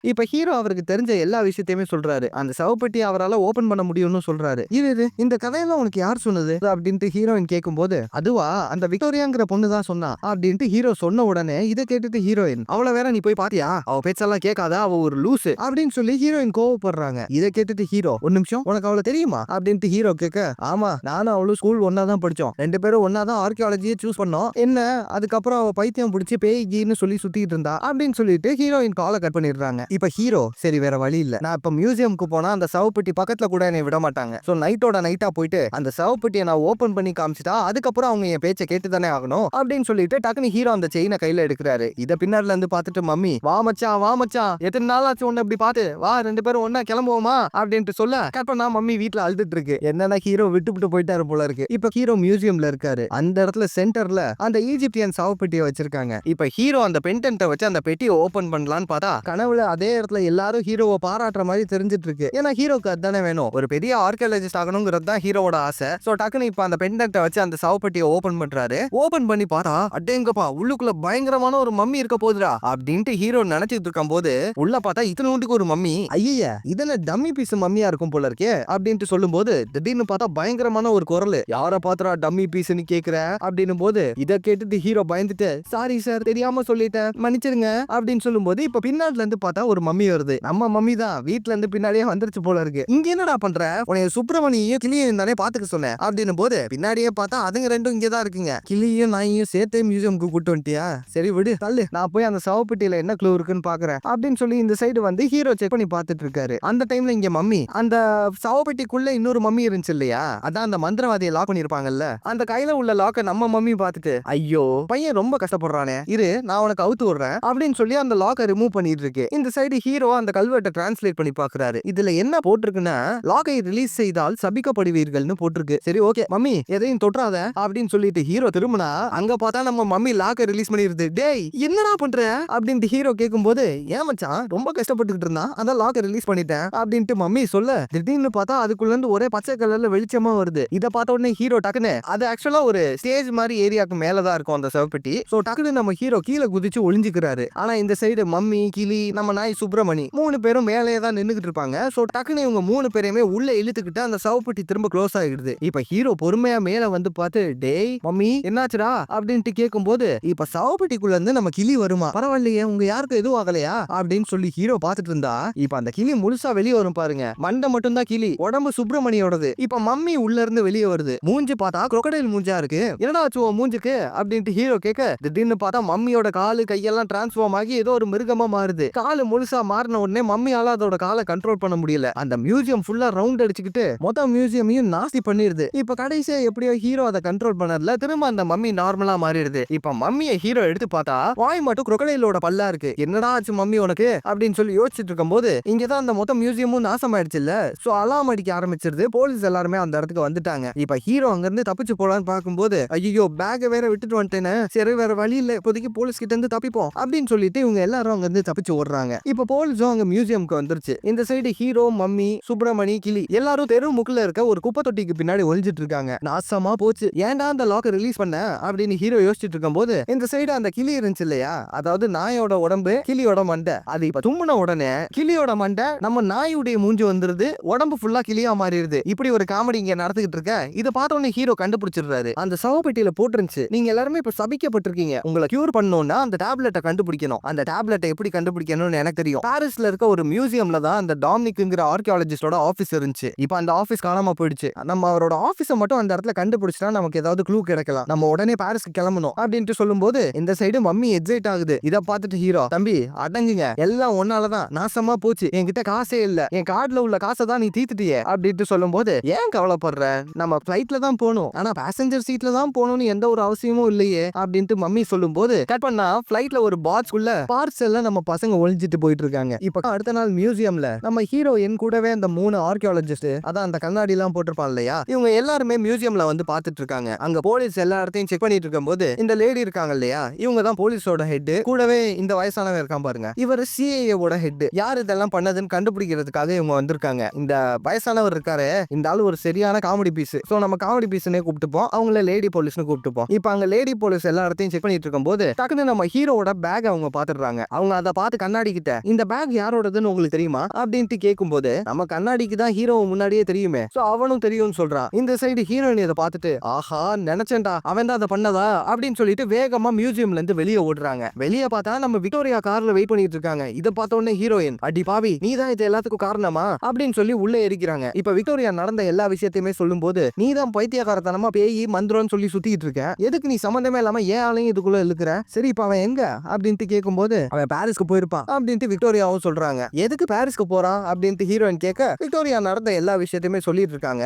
இப்ப ஹீரோ அவருக்கு தெரிஞ்ச எல்லா விஷயத்தையுமே சொல்றாரு. அந்த சவப்பெட்டி அவரால் ஓபன் பண்ண முடியும்னு சொல்றாரு. இது இந்த கதையெல்லாம் உனக்கு யார் சொன்னது அப்படின்ட்டு ஹீரோயின் கேட்கும்போது, அதுவா அந்த விக்டோரியாங்கிற பொண்ணு தான் சொன்னா அப்படின்ட்டு ஹீரோ சொன்ன உடனே இதை கேட்டுட்டு ஹீரோயின், அவளை வேற நீ போய் பாத்தியா, அவ பேச்செல்லாம் கேட்காத, அவ ஒரு லூசு அப்படின்னு சொல்லி ஹீரோயின் கோவப்படுறாங்க. இதை கேட்டுட்டு ஹீரோ, ஒரு நிமிஷம் உனக்கு அவளை தெரியுமா அப்படின்ட்டு ஹீரோ கேட்க, ஆமா நானும் அவளும் ஸ்கூல் ஒன்னா தான் படிச்சோம், 2 பேரும் ஒன்னா தான் ஆர்கியாலஜியை சூஸ் பண்ணோம், என்ன அதுக்கப்புறம் அவ பைத்தியம் பிடிச்சி பேய்கின்னு சொல்லி சுத்திட்டு இருந்தா அப்படின்னு சொல்லிட்டு ஹீரோயின் காலை கட் பண்ணிடுறாங்க. இப்ப ஹீரோ, சரி வேற வழி இல்ல, நான் இப்ப மியூசியம்க்கு போனா அந்த சவப்பெட்டி பக்கத்துல கூட என்னை விட மாட்டாங்க, சோ நைட்டோட நைட்டா போயிட்டு அந்த சவப்பெட்டியை நான் ஓபன் பண்ணி காமிச்சிட்டா அதுக்கப்புறம் அவங்க என் பேச்சை கேட்டு தானே ஆகணும் அப்படின்னு சொல்லிட்டு டக்குனு ஹீரோ அந்த செயினை கையில எடுக்கிறாரு. இத பின்னாடில இருந்து பார்த்துட்டு மம்மி, வா மச்சான் எத்தனை நாள் ஆச்சு உன்னை இப்படி பார்த்து, வா 2 பேரும் ஒன்னா கிளம்புவோமா அப்படின்ட்டு சொல்ல, கற்பனா மம்மி வீட்டுல அழுதுட்டு இருக்கு. என்னன்னா ஹீரோ விட்டு போயிட்டாரு போல இருக்கு. இப்ப ஹீரோ மியூசியம்ல இருக்காரு. அந்த இடத்துல சென்டர்ல அந்த ஈஜிப்தியன் சவப்பெட்டியை வச்சிருக்காங்க. இப்ப ஹீரோ அந்த பெண்டன்ட்டை வச்சு அந்த பெட்டியை ஓபன் பண்ணலான்னு பார்த்தா கனவுல அதே இடத்துல எல்லாரும் ஹீரோவை பாராட்டுற மாதிரி தெரிஞ்சிட்டு இருக்கு. ஏன்னா ஹீரோக்கு அதுதானே வேணும், ஒரு பெரிய ஆர்கியாலஜிஸ்ட் ஆகணுங்கிறது தான் ஹீரோவோட ஆசை. சோ டக்குனு இப்ப அந்த பெண்டன்ட்டை வச்சு அந்த சவப்பெட்டியை ஓபன் பண்றாரு. ஓபன் பண்ணி பார்த்தா, அடேங்கப்பா உள்ளுக்குள்ள பயங்கரமான ஒரு மம்மி இருக்க போகுதுடா அப்படின்ட்டு ஹீரோ நினைச்சிட்டு இருக்கும் போது உள்ள பார்த்தா இத்தனூண்டுக்கு ஒரு மம்மி, ஐயா இதென்ன டம்மி பீஸ் மம்மியா இருக்கும் போல இருக்கே அப்படின்ட்டு சொல்லும் போது திடீர்னு பார்த்தா பயங்கரமான ஒரு குரல், யார பாத்துறா டம்மி பீஸ்னு கேக்குற அப்படின்னும் போது இதை கேட்டுட்டு ஹீரோ பயந்துட்டு, சாரி சார் தெரியாம சொல்லிட்டேன் மன்னிச்சிருங்க அப்படின்னு சொல்லும் போது இப்ப பின்னாடில இருந்து பார்த்தா ஒரு மம்மி வருது. நம்ம மம்மி தான் வீட்ல இருந்து பின்னாடியே வந்துருச்சு போல இருக்கு. இங்க என்னடா பண்ற? உன்னை சுப்பிரமணியையும் கிளியையும் தானே பாத்துக்க சொன்னேன் அப்படின்னு போது பின்னாடியே பார்த்தா அதுங்க ரெண்டும் இங்கதான் இருக்குங்க. கிளியும் நாயையும் சேர்த்தே மியூசியம்க்கு கூட்டு வந்துட்டியா? சரி விடு தள்ளு, நான் போய் அந்த சவப்பெட்டியில என்ன க்ளூ இருக்குன்னு பாக்குறேன் அப்படின்னு சொல்லி இந்த சைடு வந்து ஹீரோ செக் பண்ணி பார்த்துட்டு இருக்காரு. அந்த டைம்ல இங்க மம்மி அந்த சவப்பெட்டிக்குள்ள இன்னொரு மம்மி இருந்துச்சு இல்லையா, அதான் அந்த மந்திரவாதியை லாக் பண்ணிருப்பாங்கல்ல, அந்த கையில உள்ள லாக்க நம்ம மம்மி பார்த்துட்டு ஐயோ பையன் ரொம்ப கஷ்டப்படுறானே, இரு நான் உனக்கு அவுத்து விடுறேன் அப்படின்னு சொல்லி அந்த லாக்கை ரிமூவ் பண்ணிட்டு இருக்கு. இந்த சைடு ஹீரோ அந்த கல்வெட்டை டிரான்ஸ்லேட் பண்ணி பாக்குறாரு. இதுல என்ன போட்டிருக்குன்னா, லாக்கை ரிலீஸ் செய்தால் சபிக்கப்படுவீர்கள்னு போட்டிருக்கு. சரி ஓகே மம்மி எதையும் தொற்றாத அப்படின்னு சொல்லிட்டு ஹீரோ திரும்பினா அங்க பார்த்தா நம்ம மம்மி லாக்கை ரிலீஸ் பண்ணிருது. டேய் என்னடா பண்ற அப்படின்ட்டு ஹீரோ கேட்கும்போது, ஏன் மச்சான் ரொம்ப கஷ்டப்பட்டுக்கிட்டு இருந்தான் அதான் லாக்கை ரிலீஸ் பண்ணிட்டேன் அப்படின்ட்டு மம்மி சொல்ல, திடீர்னு பார்த்தா அதுக்குள்ள இருந்து ஒரே பச்சை கலர்ல வெளிச்சமா வருது. இத பார்த்த உடனே ஹீரோ டக்குன்னு, அது ஆக்சுவலா ஒரு ஸ்டேஜ் மாதிரி ஏரியாக்கு மேலதான் இருக்கும் அந்த சவப்பெட்டி. சோ டக்குன்னு நம்ம ஹீரோ கீழே குதிச்சு ஒளிஞ்சுக்கிறாரு. ஆனா இந்த சைடு மம்மி கிளி நம்ம நாய் சுப்பிரமணி 3 பேரும் மேலேயே தான் நின்னுகிட்டு இருப்பாங்க. சோ டக்குன்னு இவங்க 3 பேரையுமே உள்ள இழுத்துக்கிட்டு அந்த சவப்பெட்டி திரும்ப க்ளோஸ் ஆகிடுது. இப்ப ஹீரோ பொறுமையா மேல வந்து பார்த்து, டேய் மம்மி என்னாச்சுடா அப்படின்ட்டு கேட்கும்போது, இப்ப சவப்பெட்டிக்குள்ள இருந்து நம்ம கிளி வருமா, பரவாயில்லையே உங்க யாருக்கு எதுவும் ஆகலையா அப்படின்னு சொல்லி ஹீரோ பார்த்துட்டு இருந்தா, இப்ப அந்த கிளி முழுசா வெளியே வரும் பாருங்க. மண்டை மட்டும் தான் கிளி, உடம்பு சுப்பிரமணியோடது. இப்ப மம்மி உள்ள இருந்து வெளியே வருது. மூஞ்சி பார்த்தா crocodile மூஞ்சா இருக்கு. என்னடா ஆச்சு உன் மூஞ்சுக்கு அப்படின்ட்டு ஹீரோ கேட்க, திடீர்னு பார்த்தா மம்மியோட காலு கையெல்லாம் டிரான்ஸ்ஃபார்ம் ஆகி ஏதோ ஒரு மிருகமா மாறுது. காலு முழுசா மாறின உடனே மம்மியால அதோட காலை கண்ட்ரோல் பண்ண முடியல. அந்த மியூசியம் ஃபுல்லா ரவுண்ட் அடிச்சுக்கிட்டு மொத்த மியூசியமையும் நாஸ்தி பண்ணிருது. இப்ப கடைசியா எப்படியோ ஹீரோ அதை கண்ட்ரோல் பண்ணதுல திரும்ப அந்த மம்மி நார்மலா மாறிடுது. இப்ப மம்மியை ஹீரோ எடுத்து பார்த்தா வாய் மட்டும் crocodileோட பல்லா இருக்கு. என்னடா ஆச்சு மம்மி உனக்கு அப்படின்னு சொல்லி யோசிச்சுட்டு இருக்கும்போது இங்கதான் அந்த மொத்த மியூசியமும் நாசமாயிடுச்சு இல்ல. சோ அலாம் அடிக்க ஆரம்பிச்சிருது. போலீஸ் எல்லாருமே அந்த இடத்துக்கு வந்துட்டாங்க. இப்ப ஹீரோ அங்க இருந்து தப்பிச்சு போலான்னு பார்க்கும்போது, ஐயோ பேக வேற விட்டுட்டு வந்துட்டேன்னு, சரி வேற வழி இல்ல இப்போதைக்கு போலீஸ் கிட்ட இருந்து தப்பிப்போம் அப்படின்னு சொல்லிட்டு இவங்க எல்லாரும் அங்க இருந்து தப்பிச்சு ஓடுறாங்க. இப்ப போலீஸும் அங்க மியூசியம்க்கு வந்துருச்சு. இந்த சைடு ஹீரோ மம்மி சுப்பிரமணி கிளி எல்லாரும் தெரு முக்குல இருக்க ஒரு குப்பை தொட்டிக்கு பின்னாடி ஒளிஞ்சிட்டு இருக்காங்க. நாசமா போச்சு, ஏன்டா அந்த லாக்கை ரிலீஸ் பண்ண அப்படின்னு ஹீரோ யோசிச்சுட்டு இருக்கும்போது இந்த சைடு அந்த கிளி இருந்துச்சு இல்லையா, அதாவது நாயோட உடம்பு கிளியோட மண்டை, அது இப்ப தும்முன உடனே கிளியோட மண்டை நம்ம நாயுடைய மூஞ்சி வந்துருது, உடம்பு ஃபுல்லா கிளியா மாறிடுது. இப்படி ஒரு காமெடி இங்க நடந்துகிட்டு இருக்க. இதை பார்த்த உடனே ஹீரோ கண்டுபிடிச்சிடுறாரு. அந்த சவப்பெட்டியில போட்டுருந்துச்சு, நீங்க எல்லாருமே இப்ப சபிக்கப்பட்டிருக்கீங்க, உங்களை கியூர் பண்ணணும்னா அந்த டேப்லெட்டை கண்டுபிடிக்கணும். அந்த டேப்லெட்டை எப்படி கண்டுபிடிக்கணும்னு எனக்கு தெரியும். பாரிஸ்ல இருக்க ஒரு மியூசியம்ல தான் அந்த டாமினிக்ங்கிற ஆர்கியாலஜிஸ்டோட ஆபீஸ் இருந்துச்சு. இப்ப அந்த ஆபீஸ் காணாம போயிடுச்சு. நம்ம அவரோட ஆபீஸை மட்டும் அந்த இடத்துல கண்டுபிடிச்சா நமக்கு ஏதாவது க்ளூ கிடைக்கலாம். நம்ம உடனே பாரிஸ்க்கு கிளம்பணும் அப்படின்ட்டு சொல்லும்போது இந்த சைடு மம்மி எக்ஸைட் ஆகுது. இதை பார்த்துட்டு ஹீரோ, தம்பி அடங்குங்க, எல்லாம் ஒன்னாலதான், நாசமா போச்சு, என்கிட்ட காசே இல்ல, என் கார்டுல உள்ள காசை தான் நீ தீத்துட்டியே அப்படின்ட்டு சொல்லும்போது, ஏன் கவலைப்படுற, நம்ம பிளைட்ல தான் போகணும், ஆனா பேசஞ்சர் சீட்ல தான் போகணும்னு எந்த ஒரு அவசியமும் இல்லையே அப்படின்ட்டு மம்மி சொல்லும்போது கட் பண்ணா பிளைட்ல ஒரு பாக்ஸ்க்குள்ள பார்சல்ல நம்ம பசங்க ஒளிஞ்சிட்டு போயிட்டு இருக்காங்க. இப்ப அடுத்த நாள் மியூசியம்ல நம்ம ஹீரோயின் கூடவே அந்த 3 ஆர்கியாலஜிஸ்ட், அதான் அந்த கண்ணாடி எல்லாம் போட்டிருப்பான் இல்லையா, இவங்க எல்லாருமே மியூசியம்ல வந்து பாத்துட்டு இருக்காங்க. அங்க போலீஸ் எல்லா இடத்தையும் செக் பண்ணிட்டு இருக்கும்போது இந்த லேடி இருக்காங்க இல்லையா, இவங்க தான் போலீஸோட ஹெட். கூடவே இந்த வயசானவன் இருக்கான் பாருங்க, இவர் சிஐஏ ஓட ஹெட். யார் இதெல்லாம் பண்ணதுன்னு கண்டுபிடிக்கிறதுக்காக இவங்க வந்திருக்காங்க. இந்த வயசானவர் இருக்காரு, இந்த ஆளு ஒரு சரியான காமெடி பீஸ். சோ நம்ம காமெடி பீஸ்னே கூப்பிட்டுப்போம், அவங்கள லேடி போலீஸ்னு கூப்பிட்டுப்போம். இப்ப அங்க லேடி போலீஸ் எல்லா இடத்தையும் செக் பண்ணிட்டு இருக்கும்போது டக்குன்னு நம்ம ஹீரோட பேக் அவங்க பாத்துடுறாங்க. அவங்க அதை பார்த்து கண்ணாடி கிட்ட, இந்த பேக் யாரோடதுன்னு உங்களுக்கு தெரியுமா அப்படின்ட்டு கேட்கும்போது, நம்ம கண்ணாடிக்கு தான் ஹீரோ முன்னாடியே தெரியுமே, சோ அவனும் தெரியும்னு சொல்றான். இந்த சைடு ஹீரோயின் இதை பார்த்துட்டு, ஆஹா நினைச்சேன்டா அவன் தான் அதை பண்ணதா அப்படின்னு சொல்லிட்டு வேகமா மியூசியம்ல இருந்து வெளியே ஓடுறாங்க. வெளியே பார்த்தா நம்ம விக்டோரியா கார்ல வெயிட் பண்ணிட்டு இருக்காங்க. இதை பார்த்த உடனே ஹீரோயின், அடி பாவி நீ தான் இது எல்லாத்துக்கும் காரணமா அப்படின்னு சொல்லி உள்ள எரிக்கிறாங்க. இப்ப விக்டோரியா நடந்த எல்லா விஷயத்தையுமே சொல்லும் போது, நீ தான் பைத்தியக்காரத்தனமா பேய் மந்திரம்னு சொல்லி சுத்திட்டு இருக்க, எதுக்கு நீ சம்பந்தமே இல்லாம ஏன் ஆளையும் இதுக்குள்ள இழுக்கிற, சரி இப்ப அவன் எங்க அப்படின்ட்டு கேட்கும்போது, அவன் பாரிஸ்க்கு போயிருப்பான் அப்படின்ட்டு விக்டோரியாவும் சொல்றாங்க. எதுக்கு பாரிஸ்க்கு போறான் அப்படின்ட்டு ஹீரோயின் கேட்க, விக்டோரியா நடந்த எல்லா விஷயத்தையுமே சொல்லிட்டு இருக்காங்க.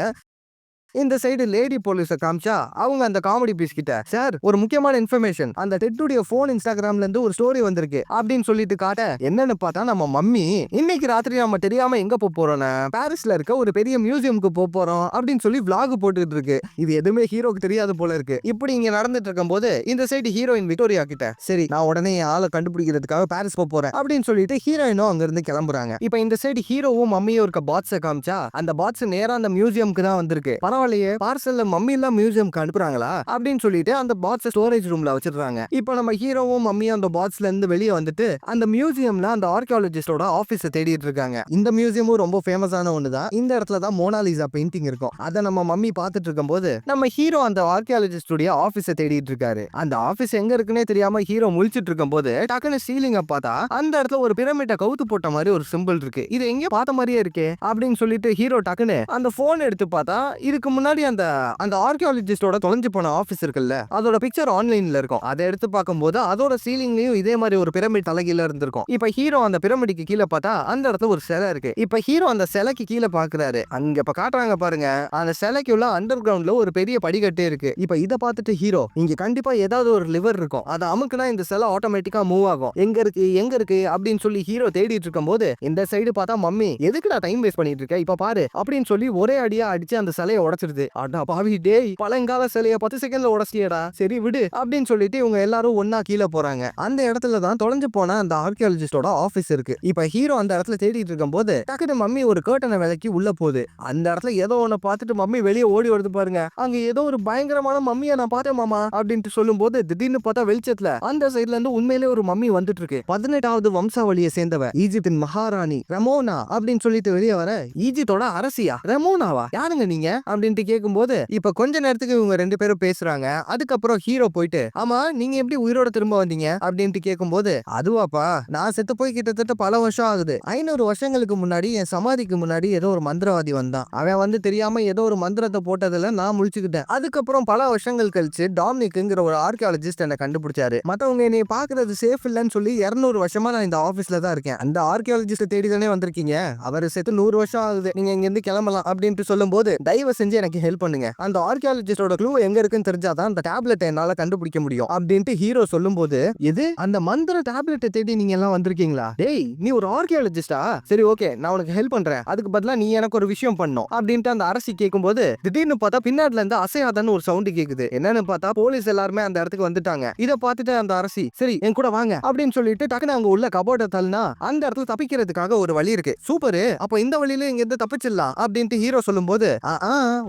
இந்த சைடு லேடி போலீஸை காமிச்சா அவங்க அந்த காமெடி பீஸ் கிட்ட, சார் ஒரு முக்கியமான இன்ஃபர்மேஷன், அந்த டெட்டுடைய போன் இன்ஸ்டாகிராம்ல இருந்து ஒரு ஸ்டோரி வந்திருக்கு அப்படின்னு சொல்லிட்டு காட்ட, என்னன்னு பார்த்தா நம்ம மம்மி இன்னைக்கு ராத்திரி நம்ம தெரியாம எங்க போறோம், பாரிஸ்ல இருக்க ஒரு பெரிய மியூசியம்க்கு போறோம் அப்படின்னு சொல்லி vlog போட்டுட்டு இருக்கு. இது எதுவுமே ஹீரோக்கு தெரியாது போல இருக்கு. இப்படி இங்க நடந்துட்டு இருக்கும் போது இந்த சைடு ஹீரோயின் விக்டோரியா கிட்ட, சரி நான் உடனே என் ஆளை கண்டுபிடிக்கிறதுக்காக பாரிஸ் போறேன் அப்படின்னு சொல்லிட்டு ஹீரோயினும் அங்க இருந்து கிளம்புறாங்க. இப்ப இந்த சைடு ஹீரோவும் மம்மியும் இருக்க பாட்ஸை காமிச்சா, அந்த பாட்ஸ் நேரா அந்த மியூசியம்க்கு தான் வந்திருக்கு. பரவாயில்லையே, பார்சல்ல மம்மி எல்லாம் மியூசியம்க்கு அனுப்புறாங்களா அப்படின்னு சொல்லிட்டு அந்த பாக்ஸ் ஸ்டோரேஜ் ரூம்ல வச்சிருக்காங்க. இப்போ நம்ம ஹீரோவும் மம்மியும் அந்த பாக்ஸ்ல இருந்து வெளியே வந்துட்டு அந்த மியூசியம்ல அந்த ஆர்கியாலஜிஸ்டோட ஆபீஸ தேடிட்டு இருக்காங்க. இந்த மியூசியமும் ரொம்ப ஃபேமஸான ஒண்ணுதான். இந்த இடத்துல தான் மோனாலிசா பெயிண்டிங் இருக்கும். அதை நம்ம மம்மி பார்த்துட்டு இருக்கும்போது நம்ம ஹீரோ அந்த ஆர்கியாலஜிஸ்டுடைய ஆபீஸ தேடிட்டு இருக்காரு. அந்த ஆபீஸ் எங்க இருக்குன்னே தெரியாம ஹீரோ முழிச்சிட்டு இருக்கும்போது டக்குனு சீலிங்க பார்த்தா அந்த இடத்துல ஒரு பிரமிட கவுத்து போட்ட மாதிரி ஒரு சிம்பிள் இருக்கு. இது எங்கேயோ பார்த்த மாதிரியே இருக்கே அப்படின்னு சொல்லிட்டு ஹீரோ டக்குனு அந்த போன் எடுத்து பார்த்தா இதுக்கு முன்னாடி அந்த அந்த ஆர்கியாலஜிஸ்டோட தொலைஞ்சு போன ஆபீஸ் இருக்குல்ல, அதோட பிக்சர் ஆன்லைன்ல இருக்கும். அதை எடுத்து பார்க்கும்போது அதோட சீலிங்லயும் இதே மாதிரி ஒரு பிரமிட் தலைகீழ இருந்திருக்கும். இப்ப ஹீரோ அந்த பிரமிடுக்கு கீழே பார்த்தா அந்த இடத்துல ஒரு சிலை இருக்கு. இப்ப ஹீரோ அந்த சிலைக்கு கீழே பாக்குறாரு. அங்க இப்ப காட்டுறாங்க பாருங்க, அந்த சிலைக்கு உள்ள அண்டர் கிரவுண்ட்ல ஒரு பெரிய படிக்கட்டே இருக்கு. இப்ப இத பார்த்துட்டு ஹீரோ இங்க கண்டிப்பா ஏதாவது ஒரு லிவர் இருக்கும், அதை அமுக்குனா இந்த சிலை ஆட்டோமேட்டிக்கா மூவ் ஆகும். எங்க இருக்கு எங்க இருக்கு அப்படின்னு சொல்லி ஹீரோ தேடிட்டு இருக்கும் போது இந்த சைடு பார்த்தா மம்மி எதுக்குடா டைம் வேஸ்ட் பண்ணிட்டு இருக்க, இப்ப பாரு அப்படின்னு சொல்லி ஒரே அடியா அடிச்சு அந்த சிலையை உடைச்சிருது. அடா பாவி டேய், பழங்கால சிலைய 10 செகண்ட்ல உடைச்சியடா, சரி விடு அப்படின்னு சொல்லிட்டு இவங்க எல்லாரும் ஒன்னா கீழே போறாங்க. அந்த இடத்துல தான் தொலைஞ்சு போன அந்த ஆர்கியாலஜிஸ்டோட ஆபீஸ் இருக்கு. இப்ப ஹீரோ அந்த இடத்துல தேடிட்டு இருக்கும் போது டக்குனு மம்மி ஒரு கர்ட்டனை விலக்கி உள்ள போகுது. அந்த இடத்துல ஏதோ ஒண்ணு பார்த்துட்டு மம்மி வெளியே ஓடி வருது பாருங்க. அங்க ஏதோ ஒரு பயங்கரமான மம்மியை நான் பார்த்தேன் மாமா அப்படின்ட்டு சொல்லும் போது திடீர்னு பார்த்தா வெளிச்சத்துல அந்த சைடுல இருந்து உண்மையிலே ஒரு மம்மி வந்துட்டு இருக்கு. 18வது வம்சாவளியை சேர்ந்தவ, ஈஜிப்தின் மகாராணி ரெமோனா அப்படின்னு சொல்லிட்டு வெளியே வர, ஈஜிப்டோட அரசியா ரெமோனாவா, யாருங்க நீங்க அப்படின்ட்டு கேட்கும் போது இப்ப கொஞ்ச நேரத்துக்கு இவங்க ரெண்டு பேரும் பேசுறாங்க. அதுக்கப்புறம் ஹீரோ போயிட்டு ஆமா நீங்க எப்படி உயிரோட திரும்ப வந்தீங்க அப்படின்ட்டு கேட்கும்போது, அதுவாப்பா நான் செத்து போய் கிட்டத்தட்ட பல வருஷம் ஆகுது. 500 வருஷங்களுக்கு முன்னாடி என் சமாதிக்கு முன்னாடி ஏதோ ஒரு மந்திரவாதி வந்தான். அவன் வந்து தெரியாம ஏதோ ஒரு மந்திரத்தை போட்டதுல நான் முழிச்சுக்கிட்டேன். அதுக்கப்புறம் பல வருஷங்கள் கழிச்சு டாமினிக்ங்கிற ஒரு ஆர்கியாலஜிஸ்ட் என்ன கண்டுபிடிச்சாரு. மத்தவங்க என்னை பாக்குறது சேஃப் இல்லன்னு சொல்லி 200 வருஷமா நான் இந்த ஆபீஸ்ல தான் இருக்கேன். அந்த ஆர்கியாலஜிஸ்ட் தேடி தானே வந்திருக்கீங்க, அவர் செத்து 100 வருஷம் ஆகுது, நீங்க இங்க இருந்து கிளம்பலாம் அப்படின்ட்டு சொல்லும் போது தயவு செஞ்சு எனக்கு ஹெல்ப் பண்ணுங்க, அந்த ஆர்கியாலஜிஸ்டோட க்ளூ எங்க இருக்குன்னு தெரிஞ்சாதான் அந்த டேப்லெட் என்னால கண்டுபிடிக்க முடியும் அப்படின்ட்டு ஹீரோ சொல்லும் போது, எது அந்த மந்திர டேப்லெட்டை தேடி நீங்க எல்லாம் வந்திருக்கீங்களா, டேய் நீ ஒரு ஆர்கியாலஜிஸ்டா, சரி ஓகே நான் உனக்கு ஹெல்ப் பண்றேன், அதுக்கு பதிலா நீ எனக்கு ஒரு விஷயம் பண்ணும் அப்படின்ட்டு அந்த அரசி கேட்கும்போது திடீர்னு பார்த்தா பின்னாடில இருந்து அசையாதன்னு ஒரு சவுண்ட் கேக்குது. என்னன்னு பார்த்தா போலீஸ் எல்லாருமே அந்த இடத்துக்கு வந்துட்டாங்க. இத பார்த்துட்டு அந்த அரசி சரி என் கூட வாங்க அப்படின்னு சொல்லிட்டு டக்குனு அங்க உள்ள கபோர்ட தள்ளினா அந்த இடத்துல தப்பிக்கிறதுக்காக ஒரு வழி இருக்கு. சூப்பர், அப்ப இந்த வழியில இங்க இருந்து தப்பிச்சிடலாம் அப்படின்ட்டு ஹீரோ சொல்லும்போது,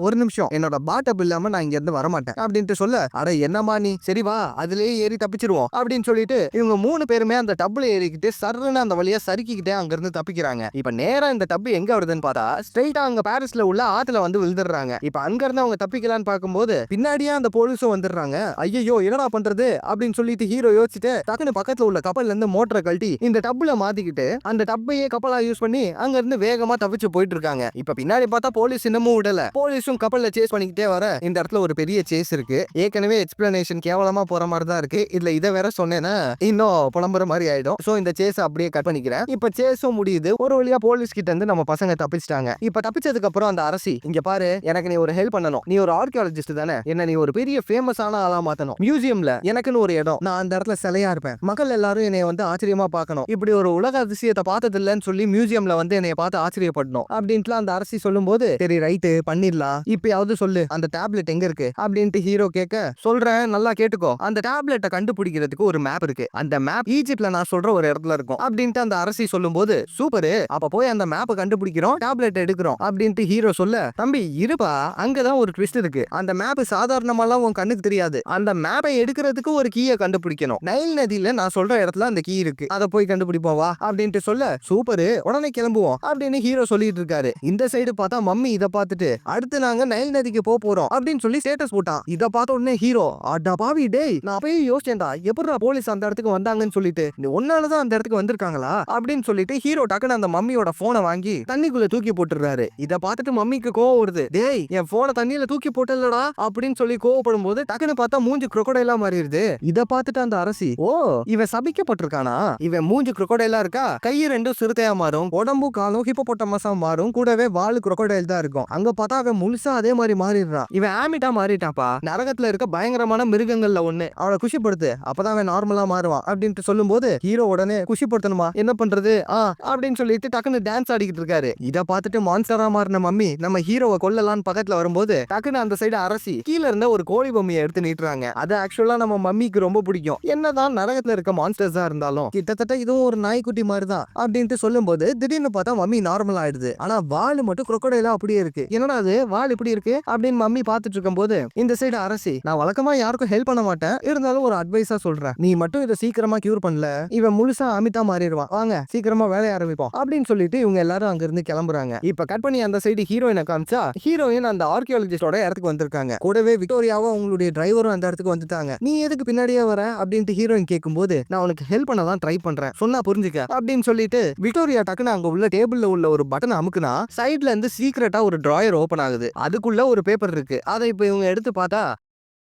ஒரு நிமிஷம் என்னோட பாட்டப் இல்லாம நான் இங்க இருந்து வரமாட்டேன் அப்படின்ட்டு சொல்ல, அட என்னமா நீ, சரி வா அதுலயே ஏறி தப்பிச்சிருவோம் அப்படின்னு சொல்லிட்டு இவங்க 3 பேருமே அந்த டப்ல ஏறிக்கிட்டு சர்ன்னு அந்த வழியா சறுக்கிக்கிட்டே அங்க இருந்து தப்பிக்கிறாங்க. இப்ப நேரா இந்த டப்பு எங்க வருதுன்னு பார்த்தா ஸ்ட்ரைட்டா அங்க பாரிஸ்ல உள்ள ஆத்துல வந்து விழுந்துடுறாங்க. இப்ப அங்க இருந்து அவங்க தப்பிக்கலான்னு பார்க்கும்போது பின்னாடியே அந்த போலீஸும் வந்துடுறாங்க. ஐயோ என்னடா பண்றது அப்படின்னு சொல்லிட்டு ஹீரோ யோசிச்சுட்டு டக்குனு பக்கத்துல உள்ள கப்பல்ல இருந்து மோட்டரை கழட்டி இந்த டப்புல மாத்திக்கிட்டு அந்த டப்பையே கப்பலா யூஸ் பண்ணி அங்க இருந்து வேகமா தப்பிச்சு போயிட்டு இருக்காங்க. இப்ப பின்னாடி பார்த்தா போலீஸ் இன்னமும் விடல, போலீஸும் கப்பல்ல சேஸ் பண்ணிக்கிட்டே வர இந்த இடத்துல ஒரு பெரிய சேஸ் இருக்கு. ஏற்கனவே எக்ஸ்பிளனேஷன் கேவலமா போற மாதிரி தான் இருக்கு, இதுல இதை வேற சொன்னேன்னா இன்னும் புலம்புற மாதிரி ஆயிடும். சோ இந்த சேஸ் அப்படியே கட் பண்ணிக்கிறேன். இப்ப சேஸும் முடியுது. ஒரு வழியா போலீஸ் கிட்ட இருந்து நம்ம பசங்க தப்பிச்சிட்டாங்க. இப்ப தப்பிச்சதுக்கு அப்புறம் அந்த அரசி இங்க பாரு எனக்கு நீ ஒரு ஹெல்ப் பண்ணணும், நீ ஒரு ஆர்கியாலஜிஸ்ட் தானே, என்ன நீ ஒரு பெரிய ஃபேமஸான ஆளா மாத்தணும், மியூசியம்ல எனக்குன்னு ஒரு இடம், நான் அந்த இடத்துல சிலையா இருப்பேன், மக்கள் எல்லாரும் என்னை வந்து ஆச்சரியமா பார்க்கணும், இப்படி ஒரு உலக அதிசயத்தை பார்த்தது இல்லைன்னு சொல்லி மியூசியம்ல வந்து என்னை பார்த்து ஆச்சரியப்படணும் அப்படின்ட்டு அந்த அரசி சொல்லும் போது, சரி ரைட்டு பண்ணிடலாம், இப்பயாவது சொல்லு அந்த டேப்லெட் எங்க இருக்கு அப்படின்ட்டு ஹீரோ கேட்க, சொல்றேன் நல்லா கேட்டுக்கோ, அந்த டேப்லெட்டை கண்டுபிடிக்கிறதுக்கு ஒரு மேப் இருக்கு, அந்த மேப் ஈஜிப்ட்ல நான் சொல்ற ஒரு இடத்துல இருக்கும் அப்படின்ட்டு அந்த அரசி சொல்லும் போது, சூப்பரு அப்ப போய் அந்த மேப்பை கண்டுபிடிக்கிறோம் டேப்லெட் எடுக்கிறோம் அப்படின்ட்டு ஹீரோ சொல்ல, தம்பி இருப்பா அங்கதான் ஒரு ட்விஸ்ட் இருக்கு, அந்த மேப் சாதாரணமாலாம் உன் கண்ணுக்கு தெரியாது, அந்த மேப்பை எடுக்கிறதுக்கு ஒரு கீயை கண்டுபிடிக்கணும், நைல் நதியில நான் சொல்ற இடத்துல அந்த கீ இருக்கு, அதை போய் கண்டுபிடிப்போம் வா அப்படின்ட்டு சொல்ல, சூப்பரு உடனே கிளம்புவோம் அப்படின்னு ஹீரோ சொல்லிட்டு இருக்காரு. இந்த சைடு பார்த்தா மம்மி இதை பார்த்துட்டு அடுத்து நாங்க நைல் நதிக்கு போறோம் அப்படின்னு சொல்லி ஸ்டேட்டஸ் போட்டான். இதை பார்த்த உடனே ஹீரோ அடா பாவி டேய் நான் அப்பயே யோசிச்சேன்டா எப்படிடா போலீஸ் அந்த இடத்துக்கு வந்தாங்கன்னு சொல்லிட்டு, ஒன்னாலதான் அந்த இடத்துக்கு வந்திருக்காங்களா அப்படின்னு சொல்லிட்டு ஹீரோ டக்குன்னு அந்த மம்மியோட போனை வாங்கி தண்ணிக்குள்ள தூக்கி போட்டுறாரு. இதை பார்த்துட்டு மம்மிக்கு கோவம் வருது, டேய் என் போனை தண்ணியில தூக்கி போட்டலடா அப்படின்னு சொல்லி கோவப்படும் போது டக்குன்னு பார்த்தா மூஞ்சி crocodile மாறிடுது. இதை பார்த்துட்டு அந்த அரசி, ஓ இவன் சபிக்கப்பட்டிருக்கானா, இவன் மூஞ்சி crocodile இருக்கா, கை ரெண்டும் சிறுத்தையா மாறும், உடம்பு காலும் ஹிப்போபொட்டமஸா மாறும், கூடவே வாலு crocodile தான் இருக்கும், அங்க பார்த்தா அவன் முழுசா அதே மாதிரி மாறிடுறான், இவன் ஆமிட்டா மாறிட்டாப்பா, நரகத்துல இருக்க பயங்கரமான மிருகங்கள்ல ஒண்ணு, அவளை குஷிப்படுத்து அப்பதான் அவன் நார்மலா மாறுவான் அப்படின்ட்டு சொல்லும் போது ஹீரோ உடனே குஷிப்படுத்தணுமா என்ன பண்றது அப்படின்னு சொல்லிட்டு டக்குன்னு டான்ஸ் ஆடிக்கிட்டு இருக்காரு. இதை பார்த்துட்டு மான்ஸ்டரா மாறின மம்மி நம்ம ஹீரோவை கொல்லலான்னு பக்கத்துல வரும்போது டக்குன்னு அந்த சைடு அரசி கீழ இருந்த ஒரு கோழி பொம்மையை எடுத்து நீட்டுறாங்க. அது ஆக்சுவலா நம்ம மம்மிக்கு ரொம்ப பிடிக்கும், என்னதான் நரகத்துல இருக்க மான்ஸ்டர்ஸா இருந்தாலும் கிட்டத்தட்ட இதுவும் ஒரு நாய்க்குட்டி மாதிரி தான் அப்படின்ட்டு சொல்லும் போது திடீர்னு பார்த்தா மம்மி நார்மல் ஆயிடுது. ஆனா வால் மட்டும் crocodile அப்படியே இருக்கு. என்னடா அது வால் கால் இப்படி இருக்கு அப்படின்னு மம்மி பாத்துட்டு இருக்கும்போது இந்த சைடு அரசி, நான் வழக்கமா யாருக்கும் ஹெல்ப் பண்ண மாட்டேன், இருந்தாலும் ஒரு அட்வைஸா சொல்றேன், நீ மட்டும் இதை சீக்கிரமா கியூர் பண்ணல இவன் முழுசா அமிதா மாறிடுவான், வாங்க சீக்கிரமா வேலைய ஆரம்பிப்போம் அப்படின்னு சொல்லிட்டு இவங்க எல்லாரும் அங்க இருந்து கிளம்புறாங்க. இப்ப கட் பண்ணி அந்த சைடு ஹீரோயினை காமிச்சா ஹீரோயின் அந்த ஆர்கியாலஜிஸ்டோட இடத்துக்கு வந்திருக்காங்க. கூடவே விக்டோரியாவும் அவங்களுடைய டிரைவரும் அந்த இடத்துக்கு வந்துட்டாங்க. நீ எதுக்கு பின்னாடியே வர அப்படின்ட்டு ஹீரோயின் கேட்கும்போது, நான் உனக்கு ஹெல்ப் பண்ண தான் ட்ரை பண்றேன், சொன்னா புரிஞ்சுக்க அப்படின்னு சொல்லிட்டு விக்டோரியா டக்குன்னு அங்க உள்ள டேபிள்ல உள்ள ஒரு பட்டன் அமுக்குனா சைடுல இருந்து சீக்கிரட்டா ஒரு டிராயர் ஓபன் ஆகுது. அதுக்குள்ள ஒரு பேப்பர் இருக்கு. அதை இப்ப இவங்க எடுத்து பார்த்தா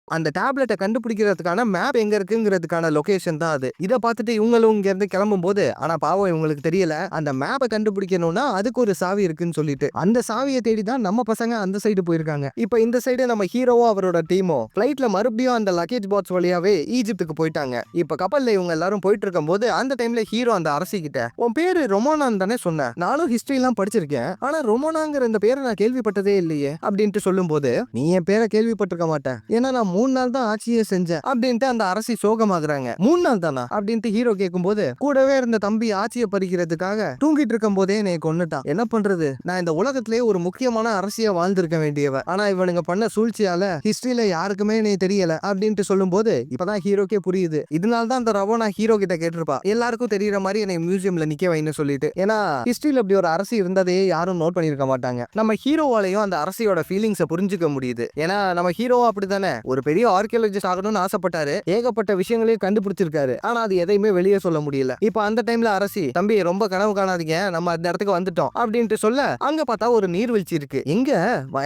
அந்த டேப்லெட்டை கண்டுபிடிக்கிறதுக்கான மேப் எங்க இருக்குங்கிறதுக்கான லொகேஷன் தான் அது. இதை பார்த்துட்டு இவங்களும் இங்க இருந்து கிளம்பும் போது, ஆனா பாவம் இவங்களுக்கு தெரியல அந்த மேப்பை கண்டுபிடிக்கணும்னா அதுக்கு ஒரு சாவி இருக்குன்னு சொல்லிட்டு அந்த சாவியை தேடி தான் நம்ம பசங்க அந்த சைடு போயிருக்காங்க. இப்ப இந்த சைடு நம்ம ஹீரோவோ அவரோட டீமோ பிளைட்ல மறுபடியும் அந்த லக்கேஜ் பாக்ஸ் வழியாவே ஈஜிப்துக்கு போயிட்டாங்க. இப்ப கப்பல்ல இவங்க எல்லாரும் போயிட்டு இருக்கும் போது அந்த டைம்ல ஹீரோ அந்த அரசி கிட்ட, உன் பேரு ரொமோனான்னு தானே சொன்ன, நானும் ஹிஸ்டரி எல்லாம் படிச்சிருக்கேன், ஆனா ரொமோனாங்கிற இந்த பேரை நான் கேள்விப்பட்டதே இல்லையே அப்படின்ட்டு சொல்லும் போது, நீ என் பேரை கேள்விப்பட்டிருக்க மாட்டேன், ஏன்னா நான் 3 நாள் தான் ஆட்சியே செஞ்சேன் அப்படின்ட்டு அந்த அரசி சோகமாகறாங்க. 3 நாள் தானா அப்படின்ட்டு ஹீரோ கேட்கும்போது, கூடவே இருந்த தம்பி ஆட்சியை பறிக்கிறதுக்காக தூங்கிட்டு இருக்கும் போதே என்னை கொன்னுட்டான், என்ன பண்றது, நான் இந்த உலகத்திலேயே ஒரு முக்கியமான அரசியா வாழ்ந்திருக்க வேண்டியவ, ஆனா இவனுங்க பண்ண சூழ்ச்சியால ஹிஸ்டரியில யாருக்குமே என்னை தெரியல அப்படின்ட்டு சொல்லும் போது இப்பதான் ஹீரோக்கே புரியுது. இதனால தான் அந்த ரவோனா ஹீரோ கிட்ட கேட்டிருப்பா, எல்லாருக்கும் தெரியற மாதிரி என்னை மியூசியம்ல நிக்க வைன்னு சொல்லிட்டு. ஏன்னா ஹிஸ்டரியில அப்படி ஒரு அரசி இருந்ததே யாரும் நோட் பண்ணிருக்க மாட்டாங்க. நம்ம ஹீரோவாலையும் அந்த அரசியோட ஃபீலிங்ஸை புரிஞ்சுக்க முடியுது. ஏன்னா நம்ம ஹீரோவா அப்படித்தானே ஒரு பெரிய ஆர்கியாலஜிஸ்ட் ஆகணும்னு ஆசைப்பட்டாரு, ஏகப்பட்ட விஷயங்களையும் கண்டுபிடிச்சிருக்காரு, ஆனா அது எதையுமே வெளியே சொல்ல முடியல. இப்ப அந்த டைம்ல அரசி, தம்பி ரொம்ப கனவு காணாதீங்க, நம்ம அந்த இடத்துக்கு வந்துட்டோம் அப்படின்ட்டு சொல்ல, அங்க பார்த்தா ஒரு நீர்வீழ்ச்சி இருக்கு. எங்க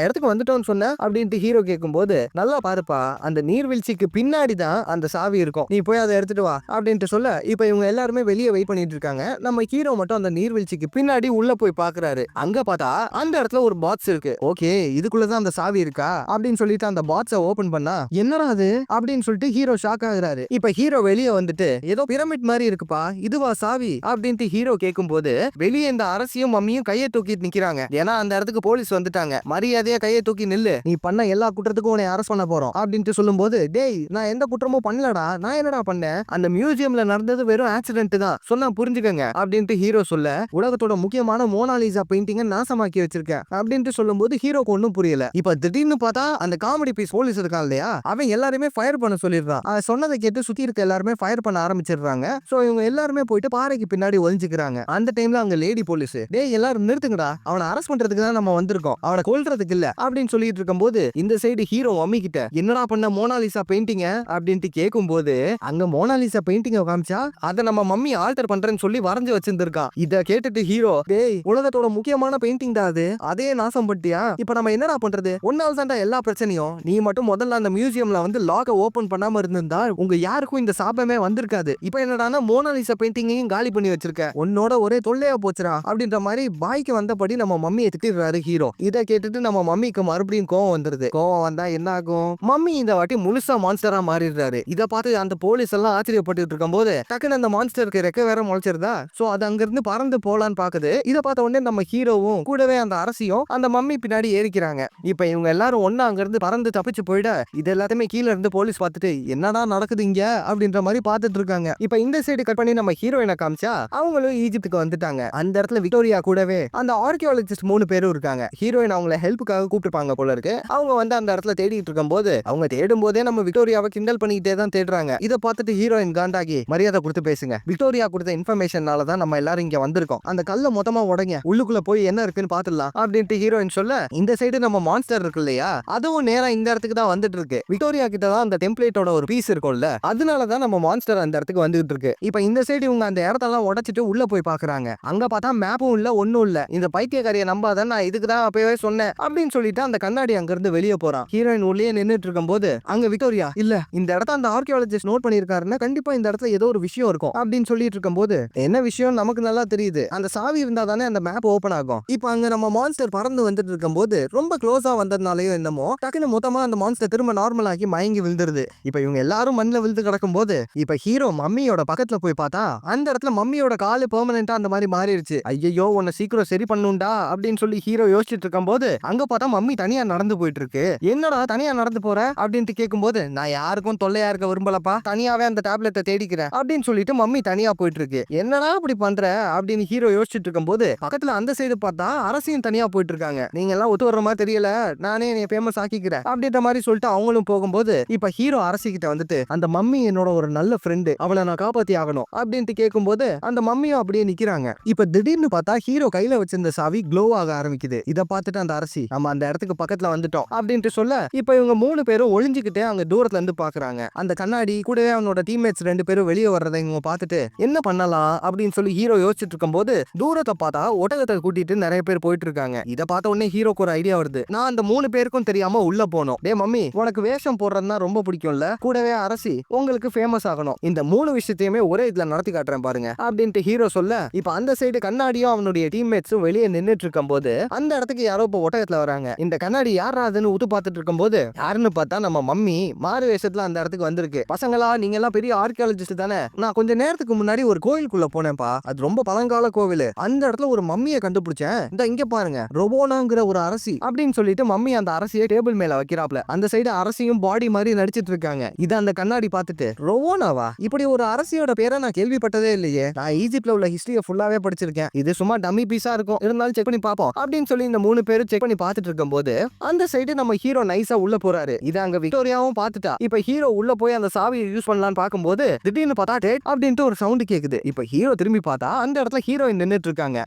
இடத்துக்கு வந்துட்டோம்னு சொன்ன அப்படின்ட்டு ஹீரோ கேட்கும்போது, நல்லா பாருப்பா, அந்த நீர்வீழ்ச்சிக்கு பின்னாடி தான் அந்த சாவி இருக்கும், நீ போய் அதை எடுத்துட்டு வா அப்படின்ட்டு சொல்ல, இப்ப இவங்க எல்லாருமே வெளியே வெயிட் பண்ணிட்டு இருக்காங்க. நம்ம ஹீரோ மட்டும் அந்த நீர்வீழ்ச்சிக்கு பின்னாடி உள்ள போய் பாக்குறாரு. அங்க பார்த்தா அந்த இடத்துல ஒரு பாக்ஸ் இருக்கு. ஓகே, இதுக்குள்ளதான் அந்த சாவி இருக்கா அப்படின்னு சொல்லிட்டு அந்த பாக்ஸை ஓபன் பண்ணா, என்னடா அது அப்படின்னு சொல்லிட்டு ஹீரோ ஷாக் ஆகுறாரு. இப்ப ஹீரோ வெளியே வந்துட்டு, ஏதோ பிரமிட் மாதிரி இருக்குப்பா, இதுவா சாவி அப்படின்ட்டு ஹீரோ கேட்கும்போது, வெளியே இந்த அரசியும் மம்மியும் கையை தூக்கிட்டு நிக்கிறாங்க. ஏன்னா அந்த இடத்துக்கு போலீஸ் வந்துட்டாங்க. மரியாதையா கையை தூக்கி நில்லு, நீ பண்ண எல்லா குற்றத்துக்கும் உன்னை அரெஸ்ட் பண்ண போறோம் அப்படின்ட்டு சொல்லும்போது, டேய் நான் எந்த குற்றமும் பண்ணலடா, நான் என்னடா பண்ணேன், அந்த மியூசியம்ல நடந்தது வெறும் ஆக்சிடென்ட் தான், சொன்னா புரிஞ்சுக்கங்க அப்படின்ட்டு ஹீரோ சொல்ல, உலகத்தோட முக்கியமான மோனாலிசா பெயிண்டிங்கை நாசமாக்கி வச்சிருக்கேன் அப்படின்ட்டு சொல்லும்போது ஹீரோக்கு ஒன்னும் புரியல. இப்ப திடீர்னு பார்த்தா அந்த காமெடி பீஸ் போலீஸ் இருக்கான் இல்லையா, அவன் எல்லாருமே ஃபயர் பண்ண சொல்லிடுறான். சொன்னதை கேட்டு சுத்தி இருக்க எல்லாருமே ஃபயர் பண்ண ஆரம்பிச்சிடுறாங்க. சோ இவங்க எல்லாருமே போயிட்டு பாறைக்கு பின்னாடி ஒளிஞ்சுக்கிறாங்க. அந்த டைம்ல அங்க லேடி போலீஸ், டேய் எல்லாரும் நிறுத்துங்கடா, அவனை அரெஸ்ட் பண்றதுக்கு தான் நம்ம வந்திருக்கோம், அவனை கொல்றதுக்கு இல்ல அப்படின்னு சொல்லிட்டு இருக்கும்போது இந்த சைடு ஹீரோ மம்மி கிட்ட, என்னடா பண்ண மோனாலிசா பெயிண்டிங்க அப்படின்ட்டு கேட்கும்போது, அங்க மோனாலிசா பெயிண்டிங்க காமிச்சா அதை நம்ம மம்மி ஆல்டர் பண்றேன்னு சொல்லி வரைஞ்சு வச்சிருந்திருக்கான். இத கேட்டுட்டு ஹீரோ, டேய் உலகத்தோட முக்கியமான பெயிண்டிங் தான் அது, அதே நாசம் பட்டியா, இப்ப நம்ம என்னடா பண்றது, ஒன்னால தான்டா எல்லா பிரச்சனையும், நீ மட்டும் முதல்ல அந்த மியூசியம்ல வந்து லாக ஓபன் பண்ணாம இருந்திருந்தா உங்க யாருக்கும் இந்த சாபமே வந்திருக்காது. இப்போ என்னடானா மோனாலிசா பெயிண்டிங்கையும் காலி பண்ணி வச்சிருக்க, உன்னோட ஒரே தொல்லையா போச்சுடா அப்படின்ற மாதிரி பாய்க்கு வந்தபடி நம்ம மம்மியை திட்டிடுறாரு ஹீரோ. இதை கேட்டுட்டு நம்ம மம்மிக்கு மறுபடியும் கோவம் வந்துருது. கோவம் வந்தா என்ன ஆகும், மம்மி இந்த வாட்டி முழுசா மான்ஸ்டரா மாறிடுறாரு. இதை பார்த்து அந்த போலீஸ் எல்லாம் ஆச்சரியப்பட்டு இருக்கும் போது டக்குன்னு அந்த மான்ஸ்டருக்கு ரெக்க வேற முளைச்சிருதா. சோ அது அங்கிருந்து பறந்து போலான்னு பாக்குது. இதை பார்த்த உடனே நம்ம ஹீரோவும் கூடவே அந்த அரசியும் அந்த மம்மி பின்னாடி ஏறிக்கிறாங்க. இப்ப இவங்க எல்லாரும் ஒன்னா அங்கிருந்து பறந்து தப்பிச்சு போயிட, இது எல்லாத்தையுமே கீழே இருந்து போலீஸ் பார்த்துட்டு என்னடா நடக்குது இங்க அப்படின்ற மாதிரி பார்த்துட்டு இருக்காங்க. இப்ப இந்த சைடு கட் பண்ணி நம்ம ஹீரோயினை காமிச்சா அவங்களும் ஈஜிப்துக்கு வந்துட்டாங்க. அந்த இடத்துல விக்டோரியா கூடவே அந்த ஆர்கியாலஜிஸ்ட் 3 பேரும் இருக்காங்க. ஹீரோயின் அவங்கள ஹெல்ப்புக்காக கூப்பிட்டுப்பாங்க போல இருக்கு. அவங்க வந்து அந்த இடத்துல தேடிட்டு இருக்கும் போது, அவங்க தேடும் போதே நம்ம விக்டோரியாவை கிண்டல் பண்ணிக்கிட்டே தான் தேடுறாங்க. இதை பார்த்துட்டு ஹீரோயின் காண்டாகி, மரியாதை கொடுத்து பேசுங்க, விக்டோரியா கொடுத்த இன்ஃபர்மேஷனால தான் நம்ம எல்லாரும் இங்க வந்திருக்கோம், அந்த கல்ல மொத்தமா உடைங்க, உள்ளுக்குள்ள போய் என்ன இருக்குன்னு பாத்துடலாம் அப்படின்ட்டு ஹீரோயின் சொல்ல, இந்த சைடு நம்ம மான்ஸ்டர் இருக்கு இல்லையா, அதுவும் நேரா இந்த இடத்துக்கு தான் வந்துட்டு இருக்கு. விக்டோரியா கிட்ட தான் அந்த டெம்ப்ளேட்டோட ஒரு பீஸ் இருக்கும்ல, அதனால தான் நம்ம மான்ஸ்டர் அந்த இடத்துக்கு வந்துட்டு இருக்கு. இப்போ இந்த சைடு இவங்க அந்த இடத்தெல்லாம் உடைச்சிட்டு உள்ள போய் பாக்குறாங்க. அங்க பார்த்தா மேப்பும் இல்ல, ஒண்ணும் இல்ல. இந்த பைத்தியக்காரியை நம்பாத, நான் இதுக்கு தான் அப்பவே சொன்னேன் அப்படின்னு சொல்லிட்டு அந்த கண்ணாடி அங்க இருந்து வெளியே போறான். ஹீரோயின் உள்ளே நின்னுட்டு இருக்கும் போது அங்க விக்டோரியா, இல்ல இந்த இடத்த அந்த ஆர்கியாலஜிஸ்ட் நோட் பண்ணிருக்காருன்னா கண்டிப்பா இந்த இடத்துல ஏதோ ஒரு விஷயம் இருக்கும் அப்படின்னு சொல்லிட்டு இருக்கும் போது, என்ன விஷயம் நமக்கு நல்லா தெரியுது, அந்த சாவி இருந்தா தானே அந்த மேப் ஓபன் ஆகும். இப்போ அங்க நம்ம மான்ஸ்டர் பறந்து வந்துட்டு இருக்கும் போது ரொம்ப க்ளோஸா வந்ததுனாலயோ என்னமோ டக்குன்னு மொத்தமா அந்த மான்ஸ்டர் திரும்ப நார்மல் ஆகி மயங்கி விழுந்துருது. இப்ப இவங்க எல்லாரும் மண்ணில் விழுந்து கிடக்கும் போது இப்ப ஹீரோ மம்மியோட பக்கத்துல போய் பார்த்தா அந்த இடத்துல மம்மியோட காலு பெர்மனண்டா அந்த மாதிரி மாறிடுச்சு. ஐயோ உன்னை சீக்கிரம் சரி பண்ணுண்டா அப்படின்னு சொல்லி ஹீரோ யோசிச்சுட்டு இருக்கும் போது அங்க பார்த்தா மம்மி தனியா நடந்து போயிட்டு இருக்கு. என்னடா தனியா நடந்து போற அப்படின்ட்டு கேட்கும்போது நான் யாருக்கும் தொல்லையா இருக்க விரும்பலப்பா, தனியாவே அந்த டேப்லெட்டை தேடிக்கிறேன் அப்படின்னு சொல்லிட்டு மம்மி தனியா போயிட்டு இருக்கு. என்னடா அப்படி பண்ற அப்படின்னு ஹீரோ யோசிச்சுட்டு இருக்கும் போது பக்கத்துல அந்த சைடு பார்த்தா அரசியும் தனியா போயிட்டு இருக்காங்க. நீங்க எல்லாம் ஒத்து வர்ற மாதிரி தெரியல, நானே என்னை ஃபேமஸ் ஆக்கிக்கிறேன் அப்படின்ற மாதிரி சொல்லிட்டு அவங்களும் போகும்போது இப்ப ஹீரோ அரசிக்கிட்ட வந்துட்டு அந்த மம்மி என்னோட ஒரு நல்ல ஃப்ரெண்டு, அவளை நான் காப்பாத்தி ஆகணும் அப்படின்ட்டு கேட்கும்போது அந்த மம்மியும் அப்படியே நிக்கிறாங்க. இப்ப திடீர்னு பார்த்தா ஹீரோ கையில வச்சிருந்த சாவி க்ளோ ஆக ஆரம்பிக்குது. இதை பார்த்துட்டு அந்த அரசி நம்ம அந்த இடத்துக்கு பக்கத்துல வந்துட்டோம் அப்படின்ட்டு சொல்ல இப்ப இவங்க 3 பேரும் ஒளிஞ்சுக்கிட்டே அங்க தூரத்துல இருந்து பாக்குறாங்க. அந்த கண்ணாடி கூடவே அவனோட டீம்மேட்ஸ் 2 பேரும் வெளியே வர்றதை இவங்க பார்த்துட்டு என்ன பண்ணலாம் அப்படின்னு சொல்லி ஹீரோ யோசிச்சுட்டு இருக்கும் போது தூரத்தை பார்த்தா ஒட்டகத்தை கூட்டிட்டு நிறைய பேர் போயிட்டு இருக்காங்க. இதை பார்த்த உடனே ஹீரோக்கு ஒரு ஐடியா வருது. நான் அந்த 3 பேருக்கும் தெரியாம உள்ள போனோம். டே மம்மி, உனக்கு வேஷம் போடுறதுனா ரொம்ப பிடிக்கும்ல, கூடவே அரசி உங்களுக்கு ஃபேமஸ் ஆகணும், இந்த 3 விஷயத்தையுமே ஒரே இதுல நடத்தி காட்டுறேன் பாருங்க அப்படின்ட்டு ஹீரோ சொல்ல இப்ப அந்த சைடு கண்ணாடியும் அவனுடைய டீம்மேட்ஸும் வெளியே நின்னுட்டு இருக்கும் போது அந்த இடத்துக்கு யாரோ இப்ப ஒட்டகத்துல வராங்க. இந்த கண்ணாடி யாராதுன்னு உத்து பார்த்துட்டு இருக்கும் போது யாருன்னு பார்த்தா நம்ம மம்மி மாறு வேஷத்துல அந்த இடத்துக்கு வந்திருக்கு. பசங்களா, நீங்க எல்லாம் பெரிய ஆர்கியாலஜிஸ்ட் தானே, நான் கொஞ்ச நேரத்துக்கு முன்னாடி ஒரு கோயிலுக்குள்ள போனேன்ப்பா, அது ரொம்ப பழங்கால கோவில், அந்த இடத்துல ஒரு மம்மியை கண்டுபிடிச்சேன், இந்த இங்க பாருங்க ரொபோனாங்கிற ஒரு அரசி அப்படின்னு சொல்லிட்டு மம்மி அந்த அரசியை டேபிள் மேல வைக்கிறாப்ல. அந்த சைடு அரசியும் பாடி மாதிரி நடிச்சிட்டு இருக்காங்க. இத அந்த கண்ணாடி பார்த்துட்டு ரொவோனாவா, இப்படி ஒரு அரசியோட பேரை நான் கேள்விப்பட்டதே இல்லையே, நான் ஈஜிப்ட்ல உள்ள ஹிஸ்டரியை ஃபுல்லாவே படிச்சிருக்கேன், இது சும்மா டம்மி பீஸா இருக்கும், இருந்தாலும் செக் பண்ணி பார்ப்போம் அப்படின்னு சொல்லி இந்த 3 பேரும் செக் பண்ணி பார்த்துட்டு இருக்கும் போது அந்த சைடு நம்ம ஹீரோ நைஸா உள்ள போறாரு. இத அங்க விக்டோரியாவும் பார்த்துட்டா. இப்ப ஹீரோ உள்ள போய் அந்த சாவியை யூஸ் பண்ணலாம்னு பார்க்கும்போது திடீர்னு பார்த்தா டேட் அப்படின்ட்டு ஒரு சவுண்ட் கேக்குது. இப்ப ஹீரோ திரும்பி பார்த்தா அந்த இடத்துல ஹீரோயின் நின்னுட்டு இருக்காங்க.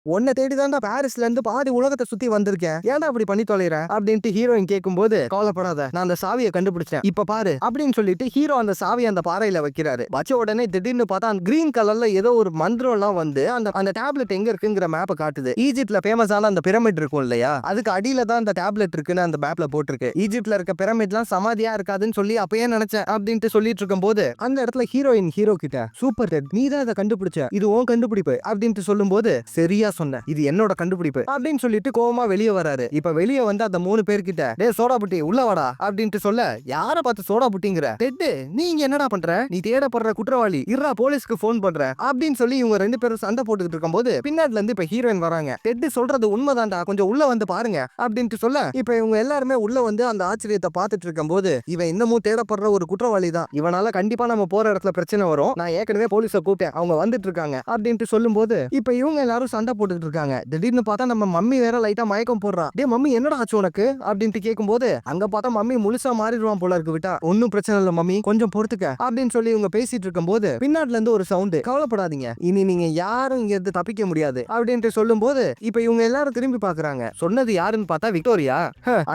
உன்னை தேடிதான்டா பாரிஸ்ல இருந்து பாதி உலகத்தை சுத்தி வந்திருக்கேன், ஏன்டா அப்படி பண்ணி தொலைற அப்படின்ட்டு ஹீரோயின் கேட்கும்போது கவலைப்படாத, நான் அந்த சாவியை கண்டுபிடிச்சேன், இப்ப பாரு அப்படின்னு சொல்லிட்டு ஹீரோ அந்த சாவியை அந்த பாறையில வைக்கிறாரு. வச்ச உடனே திடீர்னு பார்த்தா அந்த கிரீன் கலர்ல ஏதோ ஒரு மந்திரம் எல்லாம் வந்து அந்த டேப்லெட் எங்க இருக்குங்கிற மேப்பை காட்டுது. ஈஜிப்ட்ல ஃபேமஸான அந்த பிரமிட் இருக்கும் இல்லையா, அதுக்கு அடியில தான் அந்த டேப்லெட் இருக்குன்னு அந்த மேப்ல போட்டிருக்கு. ஈஜிப்ட்ல இருக்க பிரமிட்லாம் சமாதியா இருக்காதுன்னு சொல்லி அப்பயே நினைச்சேன் அப்படின்ட்டு சொல்லிட்டு இருக்கும் போது அந்த இடத்துல ஹீரோயின் ஹீரோ கிட்ட சூப்பர் டெட், நீ தான் அதை கண்டுபிடிச்ச, இது உன் கண்டுபிடிப்பு அப்படின்ட்டு சொல்லும் போது சரியா சொன்ன, இது என்னோட கண்டுபிடிப்பு அப்படின்னு சொல்லிட்டு கோவமா வெளியே வராரு. இப்ப வெளியே வந்து அந்த 3 பேர்கிட்ட டே சோடா புட்டி உள்ள வாடா அப்படின்ட்டு சொல்ல யார பார்த்து சோடா புட்டிங்கிற, டெட் நீ இங்க என்னடா பண்ற, நீ தேடப்படுற குற்றவாளி, இருடா போலீஸ்க்கு போன் பண்ற அப்படின்னு சொல்லி இவங்க 2 பேரும் சண்டை போட்டுக்கிட்டு இருக்கும் போது பின்னாடில இருந்து இப்ப ஹீரோயின் வராங்க. டெட் சொல்றது உண்மைதான்டா, கொஞ்சம் உள்ள வந்து பாருங்க அப்படின்ட்டு சொல்ல இப்ப இவங்க எல்லாருமே உள்ள வந்து அந்த ஆச்சரியத்தை பார்த்துட்டு இருக்கும் போது இவன் இன்னமும் தேடப்படுற ஒரு குற்றவாளி தான், இவனால கண்டிப்பா நம்ம போற இடத்துல பிரச்சனை வரும், நான் ஏற்கனவே போலீஸை கூப்பிட்டேன், அவங்க வந்துட்டு இருக்காங்க அப்படின்ட்டு சொல்லும் போது இப்ப இவங்க எல்லாரும் சண்டை போட்டுட்டு இருக்காங்க. திடீர்னு பார்த்தா நம்ம மம்மி வேற லைட்டா மயக்கம் போடுறா. டே மம்மி என்னடா ஆச்சு உனக்கு அப்படின்ட்டு கேட்கும்போது அங்க பார்த்தா மம்மி முழுசா மாறிடுவான் போல இருக்கு. விட்டா ஒன்னும் பிரச்சனை இல்ல மம்மி, கொஞ்சம் பொறுத்துக்க அப்படின்னு சொல்லி இவங்க பேசிட்டு இருக்கும் போது பின்னாடில இருந்து ஒரு சவுண்ட், கவலைப்படாதீங்க இனி நீங்க யாரும் இங்க இருந்து தப்பிக்க முடியாது அப்படின்ட்டு சொல்லும் போது இப்ப இவங்க எல்லாரும் திரும்பி பாக்குறாங்க. சொன்னது யாருன்னு பார்த்தா விக்டோரியா.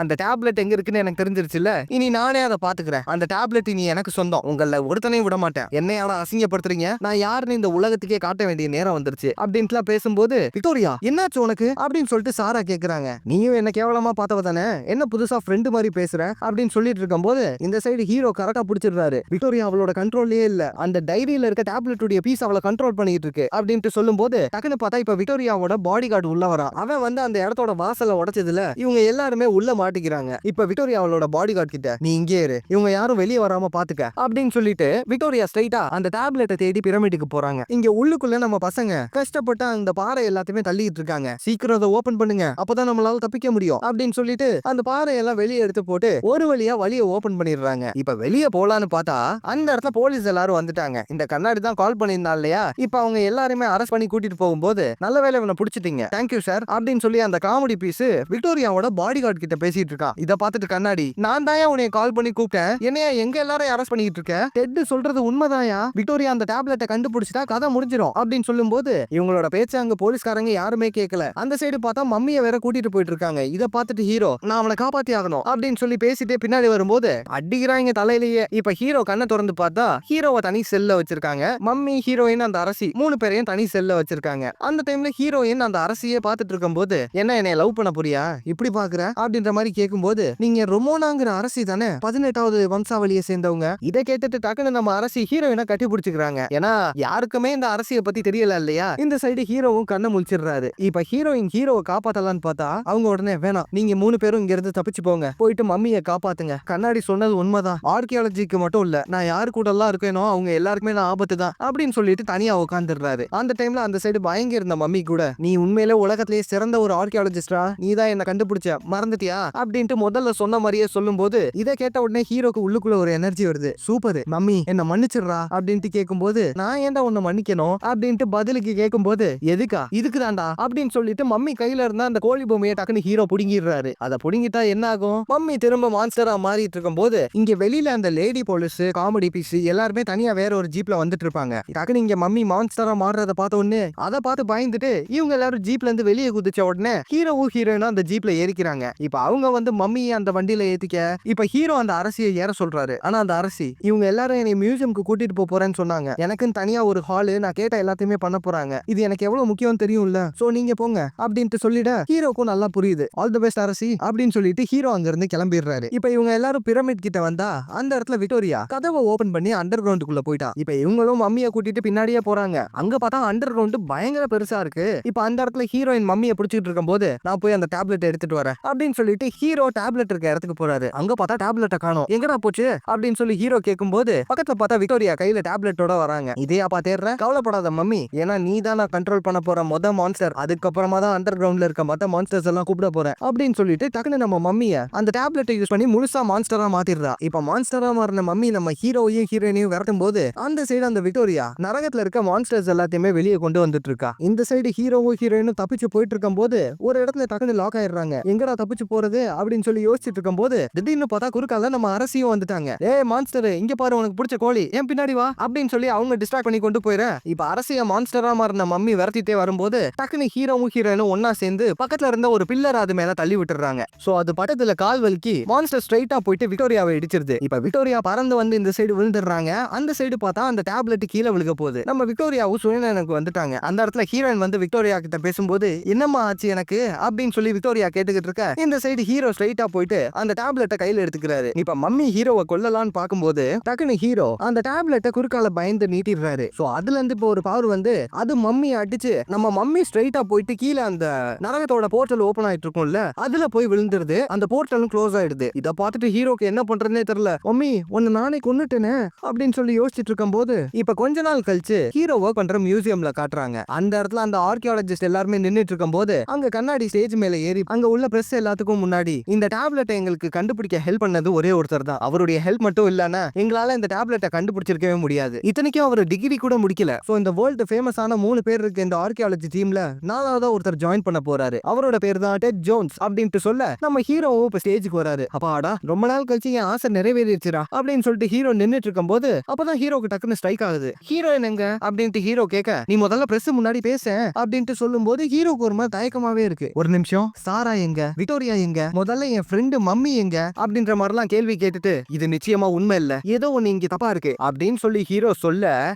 அந்த டேப்லெட் எங்க இருக்குன்னு எனக்கு தெரிஞ்சிருச்சுல்ல, இனி நானே அதை பாத்துக்கிறேன், அந்த டேப்லெட் இனி எனக்கு சொந்தம், உங்கள ஒருத்தனையும் விட மாட்டேன், என்னையால அசிங்கப்படுத்துறீங்க, நான் யாருன்னு இந்த உலகத்துக்கே காட்ட வேண்டிய நேரம் வந்துருச்சு அப்படின்ட்டு பேசும்போது விக்டோரியா என்னாச்சு உனக்கு அப்படின்னு சொல்லிட்டு சாரா கேக்குறாங்க. நீயும் என்ன கேவலமா பார்த்தவ தானே, என்ன புதுசா ஃப்ரெண்டு மாதிரி பேசுற அப்படின்னு சொல்லிட்டு இருக்கும் போது இந்த சைடு ஹீரோ கரெக்டா பிடிச்சிடுறாரு. விக்டோரியா அவளோட கண்ட்ரோல்லயே இல்ல, அந்த டைரியில இருக்க டேப்லெட் உடைய பீஸ் அவளை கண்ட்ரோல் பண்ணிட்டு இருக்கு அப்படின்ட்டு சொல்லும் போது டக்குன்னு பார்த்தா இப்ப விக்டோரியாவோட பாடி கார்டு உள்ள வரான். அவன் வந்து அந்த இடத்தோட வாசலை உடைச்சதுல இவங்க எல்லாருமே உள்ள மாட்டிக்கிறாங்க. இப்ப விக்டோரியா அவளோட பாடி கார்டு கிட்ட நீ இங்கே இரு, இவங்க யாரும் வெளியே வராம பாத்துக்க அப்படின்னு சொல்லிட்டு விக்டோரியா ஸ்ட்ரைட்டா அந்த டேப்லெட்டை தேடி பிரமிடுக்கு போறாங்க. இங்க உள்ளுக்குள்ள நம்ம பசங்க கஷ்டப்பட்டு அந்த பாறை எல்லாத்தையுமே தள்ளிட்டு இருக்காங்க. சீக்கிரம் அதை ஓபன் பண்ணுங்க, அப்பதான் நம்மளால தப்பிக்க முடியும் அப்படின்னு சொல்லிட்டு அந்த பாறையெல்லாம் வெளியே எடுத்து போட்டு ஒரு வழியா வழியை ஓபன் பண்ணிடுறாங்க. இப்ப வெளியே போலான்னு பார்த்தா அந்த இடத்துல போலீஸ் எல்லாரும் வந்துட்டாங்க. இந்த கண்ணாடி தான் கால் பண்ணியிருந்தா இல்லையா, இப்ப அவங்க எல்லாருமே அரெஸ்ட் பண்ணி கூட்டிட்டு போகும்போது நல்ல வேலை இவனை பிடிச்சிட்டீங்க, தேங்க்யூ சார் அப்படின்னு சொல்லி அந்த காமெடி பீஸ் விக்டோரியாவோட பாடி கார்டு கிட்ட பேசிட்டு இருக்கான். இதை பார்த்துட்டு கண்ணாடி நான் தான் உன்னை கால் பண்ணி கூப்பிட்டேன், என்னையா எங்க எல்லாரும் அரெஸ்ட் பண்ணிட்டு இருக்க, டெட் சொல்றது உண்மைதாயா, விக்டோரியா அந்த டேப்லெட்டை கண்டுபிடிச்சிட்டா கதை முடிஞ்சிடும் அப்படின்னு சொல்லும் போது இவங்களோட பேச்சு அங்க போலீஸ்காரங்க யாருமே கேட்கல. அந்த சைடு பார்த்தா மம்மியை வேற கூட்டிட்டு போயிட்டு இருக்காங்க. இத பார்த்துட்டு ஹீரோ நான் அவளை காப்பாத்தி ஆகணும் அப்படின்னு சொல்லி பேசிட்டே பின்னாடி வரும்போது அடிக்கிறாங்க தலையிலேயே. இப்ப ஹீரோ கண்ணை திறந்து பார்த்தா ஹீரோவை தனி செல்ல வச்சிருக்காங்க. மம்மி, ஹீரோயின், அந்த அரசி 3 பேரையும் தனி செல்ல வச்சிருக்காங்க. அந்த டைம்ல ஹீரோயின் அந்த அரசியே பார்த்துட்டு இருக்கும் போது என்ன என்னை லவ் பண்ண போறியா இப்படி பாக்குற அப்படின்ற மாதிரி கேட்கும்போது நீங்க ரொமோனாங்கிற அரசி தானே 18வது வம்சாவளியை சேர்ந்தவங்க. இதை கேட்டுட்டு டக்குன்னு நம்ம அரசி ஹீரோயினை கட்டி பிடிச்சிக்கிறாங்க. ஏன்னா யாருக்குமே இந்த அரசியை பத்தி தெரியல இல்லையா. இந்த சைடு ஹீரோவும் கண்ணை முழிச்சு அனுப்பிச்சிடுறாரு. இப்ப ஹீரோவை காப்பாத்தலான்னு பார்த்தா அவங்க உடனே வேணாம், நீங்க 3 பேரும் இங்க இருந்து தப்பிச்சு போங்க, போயிட்டு மம்மியை காப்பாத்துங்க. கண்ணாடி சொன்னது உண்மைதான், ஆர்கியாலஜிக்கு மட்டும் இல்ல, நான் யாரு கூட எல்லாம் இருக்கேனோ அவங்க எல்லாருக்குமே நான் ஆபத்து தான் அப்படின்னு சொல்லிட்டு தனியா உட்காந்துடுறாரு. அந்த டைம்ல அந்த சைடு பயங்கி இருந்த மம்மி கூட, நீ உண்மையிலே உலகத்திலேயே சிறந்த ஒரு ஆர்கியாலஜிஸ்டா, நீ தான் என்ன கண்டுபிடிச்ச, மறந்துட்டியா அப்படின்ட்டு முதல்ல சொன்ன மாதிரியே சொல்லும் போது இதை கேட்ட உடனே ஹீரோக்கு உள்ளுக்குள்ள ஒரு எனர்ஜி வருது. சூப்பர் மம்மி, என்ன மன்னிச்சிடுறா அப்படின்ட்டு கேட்கும்போது, நான் ஏன்டா உன்னை மன்னிக்கணும் அப்படின்ட்டு பதிலுக்கு கேட்கும்போது, எதுக்கா, இதுக்கு தான்டா அப்படின்னு சொல்லிட்டு மம்மி கையில இருந்த அந்த கோழி பொம்மையை டக்குன்னு ஹீரோ புடுங்கிடுறாரு. அதை புடுங்கிட்டா என்ன ஆகும், மம்மி திரும்ப மான்ஸ்டரா மாறிட்டு இருக்கும் போது இங்க வெளியில அந்த லேடி போலீஸ், காமெடி பீஸ் எல்லாருமே தனியா வேற ஒரு ஜீப்ல வந்துட்டு இருப்பாங்க. டக்குன்னு இங்க மம்மி மான்ஸ்டரா மாறுறத பார்த்த உடனே அதை பார்த்து பயந்துட்டு இவங்க எல்லாரும் ஜீப்ல இருந்து வெளியே குதிச்ச உடனே ஹீரோவும் ஹீரோயினும் அந்த ஜீப்ல ஏறிக்கிறாங்க. இப்ப அவங்க வந்து மம்மியை அந்த வண்டியில ஏத்திக்க இப்ப ஹீரோ அந்த அரசியை ஏற சொல்றாரு. ஆனா அந்த அரசி, இவங்க எல்லாரும் என்னை மியூசியம்க்கு கூட்டிட்டு போறேன்னு சொன்னாங்க, எனக்குன்னு தனியா ஒரு ஹாலு, நான் கேட்ட எல்லாத்தையுமே பண்ண போறாங்க, இது எனக்கு எவ்வளவு முக்கியம் தெரியும்ல, சோ நீங்க போங்க அப்படின்ட்டு சொல்லிட ஹீரோக்கும் நல்லா புரியுது. ஆல் தி பெஸ்ட் அரசி அப்படின்னு சொல்லிட்டு ஹீரோ அங்க இருந்து கிளம்பிடுறாரு. இப்ப இவங்க எல்லாரும் பிரமிட் கிட்ட வந்தா அந்த இடத்துல விக்டோரியா கதவை ஓபன் பண்ணி அண்டர் கிரவுண்டுக்குள்ள போயிட்டா. இப்ப இவங்களும் மம்மியை கூட்டிட்டு பின்னாடியே போறாங்க. அங்க பார்த்தா அண்டர் கிரவுண்ட் பயங்கர பெருசா இருக்கு. இப்ப அந்த இடத்துல ஹீரோயின் மம்மியை பிடிச்சிட்டு இருக்கும் போது, நான் போய் அந்த டேப்லெட் எடுத்துட்டு வரேன் அப்படின்னு சொல்லிட்டு ஹீரோ டேப்லெட் இருக்க இடத்துக்கு போறாரு. அங்க பார்த்தா டேப்லெட்டை காணோம், எங்கடா போச்சு அப்படின்னு சொல்லி ஹீரோ கேட்கும் போது பக்கத்துல பார்த்தா விக்டோரியா கையில டேப்லெட்டோட வராங்க. இதே அப்பா தேடுற, கவலைப்படாத மம்மி, ஏன்னா நீ தான் நான் கண்ட்ரோல் பண்ண போற மொத மான்ஸ்டர், அதுக்கப்புறமா தான் அண்டர் கிரவுண்ட்ல இருக்க மத்த மான்ஸ்டர்ஸ் எல்லாம் கூப்பிட போறேன் அப்படின்னு சொல்லிட்டு டக்குன்னு நம்ம மம்மியை அந்த டேப்லெட்டை யூஸ் பண்ணி முழுசா மான்ஸ்டரா மாத்திடுறா. இப்ப மான்ஸ்டரா மாறின மம்மி நம்ம ஹீரோவையும் ஹீரோயினையும் விரட்டும் போது அந்த சைடு அந்த விக்டோரியா நரகத்துல இருக்க மான்ஸ்டர்ஸ் எல்லாத்தையுமே வெளியே கொண்டு வந்துட்டு இருக்கா. இந்த சைடு ஹீரோவும் ஹீரோயினும் தப்பிச்சு போயிட்டு இருக்கும் போது ஒரு இடத்துல டக்குன்னு லாக் ஆயிடுறாங்க. எங்கடா தப்பிச்சு போறது அப்படின்னு சொல்லி யோசிச்சுட்டு இருக்கும் போது திடீர்னு பார்த்தா குறுக்கால நம்ம அரசியும் வந்துட்டாங்க. ஏய் மான்ஸ்டர், இங்க பாரு உனக்கு பிடிச்ச கோழி, ஏன் பின்னாடி வா அப்படின்னு சொல்லி அவங்க டிஸ்ட்ராக்ட் பண்ணி கொண்டு போயிட. இப்ப அரசிய மான்ஸ்டரா மாறின மம்மி விரட்டிட்டே வரும்போது டக்குன்னு ஹீரோவும் ஹீரோயினும் ஒன்னா சேர்ந்து பக்கத்துல இருந்த ஒரு பில்லர் அது மேல தள்ளி விட்டுறாங்க. சோ அது பக்கத்துல கால் வலிக்கு மான்ஸ்டர் ஸ்ட்ரைட்டா போயிட்டு விக்டோரியாவை இடிச்சிருது. இப்ப விக்டோரியா பறந்து வந்து இந்த சைடு விழுந்துடுறாங்க. அந்த சைடு பார்த்தா அந்த டேப்லெட் கீழே விழுக போகுது. நம்ம விக்டோரியாவும் சுயநலனுக்கு வந்துட்டாங்க. அந்த இடத்துல ஹீரோயின் வந்து விக்டோரியா கிட்ட பேசும்போது, என்னம்மா ஆச்சு எனக்கு அப்படின்னு சொல்லி விக்டோரியா கேட்டுக்கிட்டு இருக்க, இந்த சைடு ஹீரோ ஸ்ட்ரைட்டா போயிட்டு அந்த டேப்லெட்டை கையில எடுத்துக்கிறாரு. இப்ப மம்மி ஹீரோவை கொல்லலான்னு பார்க்கும்போது டக்குனு ஹீரோ அந்த டேப்லெட்டை குறுக்கால பயந்து நீட்டிடுறாரு. சோ அதுல இருந்து இப்போ ஒரு பவர் வந்து அது மம்மி அடிச்சு நம்ம மம்மி ஸ்ட்ரைட்டா போயிட்டு கீழே அந்த நரகத்தோட போர்ட்டல் ஓபன் ஆயிட்டு இருக்கும்ல, அதுல போய் விழுந்துருது. அந்த போர்ட்டலும் க்ளோஸ் ஆயிடுது. இத பார்த்துட்டு ஹீரோக்கு என்ன பண்றதுனே தெரியல. மம்மி உன்னை நானே கொன்னுட்டேனே அப்படின்னு சொல்லி யோசிச்சுட்டு இருக்கும் போது இப்ப கொஞ்ச நாள் கழிச்சு ஹீரோ ஒர்க் பண்ற மியூசியம்ல காட்டுறாங்க. அந்த இடத்துல அந்த ஆர்கியாலஜிஸ்ட் எல்லாருமே நின்னுட்டு இருக்கும் போது அங்க கண்ணாடி ஸ்டேஜ் மேல ஏறி அங்க உள்ள பிரஸ் எல்லாத்துக்கும் முன்னாடி இந்த டேப்லெட்டை எங்களுக்கு கண்டுபிடிக்க ஹெல்ப் பண்ணது ஒரே ஒருத்தர் தான், அவருடைய ஹெல்ப் மட்டும் இல்லனா எங்களால இந்த டேப்லெட்டை கண்டுபிடிச்சிருக்கவே முடியாது, இத்தனைக்கும் அவர் டிகிரி கூட முடிக்கல. சோ இந்த வேர்ல்டு ஃபேமஸான 3 பேர் இருக்கு இந்த ஆர்கியாலஜி டீம்ல, 4ஆவதா ஒருத்தர் ஜாயின் பண்ண போறாரு. அவரோட பேர் தான் டெட் ஜோன்ஸ் அப்படின்ட்டு சொல்ல நம்ம ஹீரோவும் இப்ப ஸ்டேஜுக்கு வராரு. அப்பாடா ரொம்ப நாள் கழிச்சு என் ஆசை நிறைவேறிடுச்சுடா அப்படின்னு சொல்லிட்டு ஹீரோ நின்னுட்டு இருக்கும் போது அப்பதான் ஹீரோக்கு டக்குன்னு ஸ்ட்ரைக் ஆகுது. ஹீரோயின் எங்க அப்படின்ட்டு ஹீரோ கேட்க, நீ முதல்ல பிரஸ் முன்னாடி பேச அப்படின்ட்டு சொல்லும் போது ஹீரோக்கு ஒரு மாதிரி தயக்கமாவே இருக்கு. ஒரு நிமிஷம், சாரா எங்க, விக்டோரியா எங்க, முதல்ல என் ஃப்ரெண்டு மம்மி எங்க அப்படின்ற மாதிரிலாம் கேள்வி கேட்டுட்டு, இது நிச்சயமா உண்மை இல்ல, ஏதோ ஒண்ணு இங்க தப்பா இருக்கு அப்படின்னு சொல்லி ஹீரோ சொல்ல,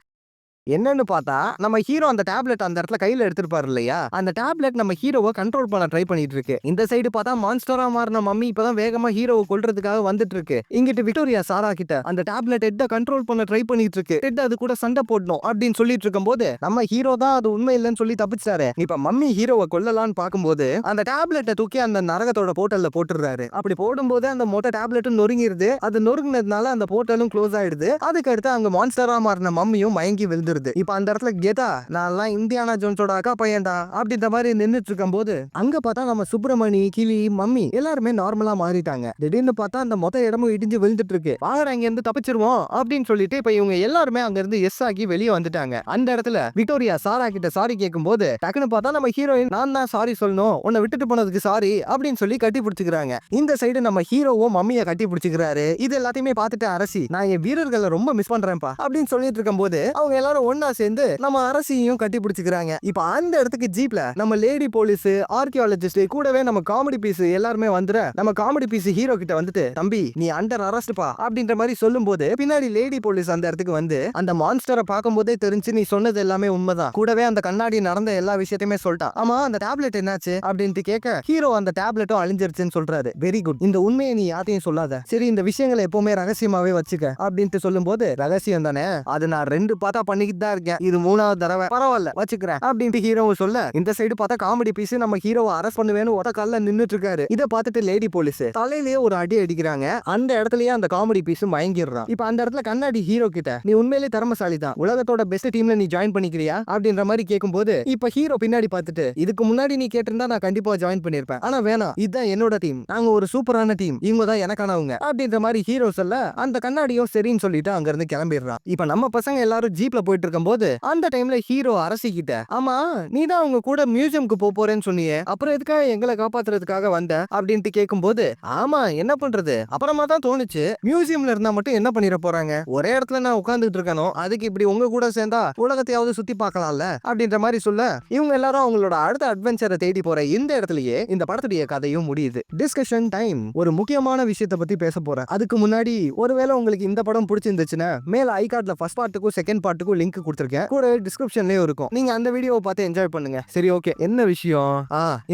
என்னன்னு பார்த்தா நம்ம ஹீரோ அந்த டேப்லெட் அந்த இடத்துல கையில எடுத்துருப்பாரு இல்லையா, அந்த டேப்லெட் நம்ம ஹீரோவை கண்ட்ரோல் பண்ண ட்ரை பண்ணிட்டு இருக்கு. இந்த சைடு பார்த்தா மான்ஸ்டரா மாறின மம்மி இப்பதான் வேகமா ஹீரோவை கொல்றதுக்காக வந்துட்டு இருக்கு. இங்கிட்டு விக்டோரியா சாரா கிட்ட அந்த டேப்லெட் ஹெட்ட கண்ட்ரோல் பண்ண ட்ரை பண்ணிட்டு இருக்கு, ஹெட் அது கூட சண்டை போடணும் அப்படின்னு சொல்லிட்டு இருக்கும் போது நம்ம ஹீரோ தான் அது உண்மை இல்லைன்னு சொல்லி தப்பிச்சாரு. இப்ப மம்மி ஹீரோவை கொல்லலான்னு பார்க்கும்போது அந்த டேப்லெட்டை தூக்கி அந்த நரகத்தோட போர்ட்டல்ல போட்டுறாரு. அப்படி போடும்போது அந்த மொத்த டேப்லெட்டும் நொறுங்கிருது. அது நொறுங்கினதுனால அந்த போர்ட்டலும் க்ளோஸ் ஆயிடுது. அதுக்கு அடுத்து அங்க மான்ஸ்டரா மாறின மம்மியும் மயங்கி விழுந்து. இப்ப அந்த இடத்துல கேட்டா நான் இந்தியானா ஜோன்ஸோட அக்கா பையன்டா அப்படின்ற மாதிரி நின்னுட்டு இருக்கும் போது அங்க பார்த்தா நம்ம சுப்பிரமணி, கிளி, மம்மி எல்லாருமே நார்மலா மாறிட்டாங்க. திடீர்னு பார்த்தா அந்த மொத்த இடமும் இடிஞ்சு விழுந்துட்டு இருக்கு. வாங்க இங்க இருந்து தப்பிச்சிருவோம் அப்படின்னு சொல்லிட்டு இப்ப இவங்க எல்லாருமே அங்க இருந்து எஸ் ஆகி வெளியே வந்துட்டாங்க. அந்த இடத்துல விக்டோரியா சாரா கிட்ட சாரி கேட்கும் போது டக்குன்னு பார்த்தா நம்ம ஹீரோயின், நான் தான் சாரி சொல்லணும், உன்னை விட்டுட்டு போனதுக்கு சாரி அப்படின்னு சொல்லி கட்டி பிடிச்சுக்கிறாங்க. இந்த சைடு நம்ம ஹீரோவும் மம்மியை கட்டி பிடிச்சுக்கிறாரு. இது எல்லாத்தையுமே பார்த்துட்டு அரசி, நான் என் வீரர்களை ரொம்ப மிஸ் பண்றேன்ப்பா அப்படின்னு சொல்லிட்டு இருக்கும் போது அவங்க எல்லாரும் ஒன்னா சேர்ந்து நம்ம அரசியையும் கட்டி பிடிச்சுக்கிறாங்க. இப்ப அந்த இடத்துக்கு ஜீப்ல நம்ம லேடி போலீஸ், ஆர்கியாலஜிஸ்ட் கூடவே நம்ம காமெடி பீஸ் எல்லாருமே வந்துற நம்ம காமெடி பீஸ் ஹீரோ கிட்ட வந்துட்டு, தம்பி நீ அண்டர் அரெஸ்ட் பா அப்படின்ற மாதிரி சொல்லும் போது பின்னாடி லேடி போலீஸ் அந்த இடத்துக்கு வந்து அந்த மான்ஸ்டரை பார்க்கும் போதே தெரிஞ்சு நீ சொன்னது எல்லாமே உண்மைதான், கூடவே அந்த கண்ணாடி நடந்த எல்லா விஷயத்தையுமே சொல்லிட்டான். ஆமா அந்த டேப்லெட் என்னாச்சு அப்படின்ட்டு கேட்க ஹீரோ அந்த டேப்லெட்டும் அழிஞ்சிருச்சுன்னு சொல்றாரு. வெரி குட், இந்த உண்மையை நீ யார்ட்டையும் சொல்லாத, சரி இந்த விஷயங்களை எப்பவுமே ரகசியமாவே வச்சுக்க அப்படின்ட்டு சொல்லும் போது, ரகசியம் தானே, அது நான் 2 பார்த்தா பண்ணிக்கிட்டு பண்ணிக்கிட்டு தான் இருக்கேன், இது 3வது தடவை, பரவாயில்ல வச்சுக்கிறேன் அப்படின்ட்டு ஹீரோவை சொல்ல, இந்த சைடு பார்த்தா காமெடி பீஸ் நம்ம ஹீரோவை அரெஸ்ட் பண்ணுவேன்னு ஒத்த கால்ல நின்னுட்டு இருக்காரு. இதை பார்த்துட்டு லேடி போலீஸ் தலையிலேயே ஒரு அடி அடிக்கிறாங்க. அந்த இடத்துலயே அந்த காமெடி பீஸ் மயங்கிடுறான். இப்ப அந்த இடத்துல கண்ணாடி ஹீரோ கிட்ட, நீ உண்மையிலேயே திறமசாலி தான், உலகத்தோட பெஸ்ட் டீம்ல நீ ஜாயின் பண்ணிக்கிறியா அப்படின்ற மாதிரி கேட்கும்போது, இப்ப ஹீரோ பின்னாடி பார்த்துட்டு, இதுக்கு முன்னாடி நீ கேட்டிருந்தா நான் கண்டிப்பா ஜாயின் பண்ணிருப்பேன், ஆனா வேணாம், இதுதான் என்னோட டீம், நாங்க ஒரு சூப்பரான டீம், இவங்க தான் எனக்கானவங்க அப்படின்ற மாதிரி ஹீரோ சொல்ல, அந்த கண்ணாடியும் சரின்னு சொல்லிட்டு அங்க இருந்து கிளம்பிடுறான். இப்ப நம்ம பசங்க எல்லாரும் ஜீப்ல போயிட்டு இருக்கும்போது அந்த டைம்ல ஹீரோ அரசிக்கிட்ட, ஆமா நீ தான் அவங்க கூட மியூசியம்க்கு போறேன்னு சொன்னியே, அப்புறம் எதுக்காக எங்களை காப்பாத்துறதுக்காக வந்த அப்படின்ட்டு கேட்கும்போது, ஆமா என்ன பண்றது, அப்புறமா தான் தோணுச்சு மியூசியம்ல இருந்தா மட்டும் என்ன பண்ணிட போறாங்க, ஒரே இடத்துல நான் உட்கார்ந்துட்டு இருக்கணும், அதுக்கு இப்படி உங்க கூட சேர்ந்தா உலகத்தையாவது சுத்தி பார்க்கலாம்ல அப்படின்ற மாதிரி சொல்ல, இவங்க எல்லாரும் அவங்களோட அடுத்த அட்வென்ச்சரை தேடி போற இந்த இடத்துலயே இந்த படத்துடைய கதையும் முடியுது. Discussion time. ஒரு முக்கியமான விஷயத்தை பத்தி பேச போறேன். அதுக்கு முன்னாடி ஒருவேளை உங்களுக்கு இந்த படம் பிடிச்சிருந்துச்சுன்னா மேல ஐ கார்ட்ல ஃபர்ஸ்ட் பார்ட்டுக்கும் செகண்ட் பார்ட்டுக்கும் லிங்க் கொடுத்திருக்கேன், கூட டிஸ்கிரிப்ஷன்லயே இருக்கும், நீங்க அந்த வீடியோவை பார்த்து என்ஜாய் பண்ணுங்க. சரி ஓகே, என்ன விஷயம்,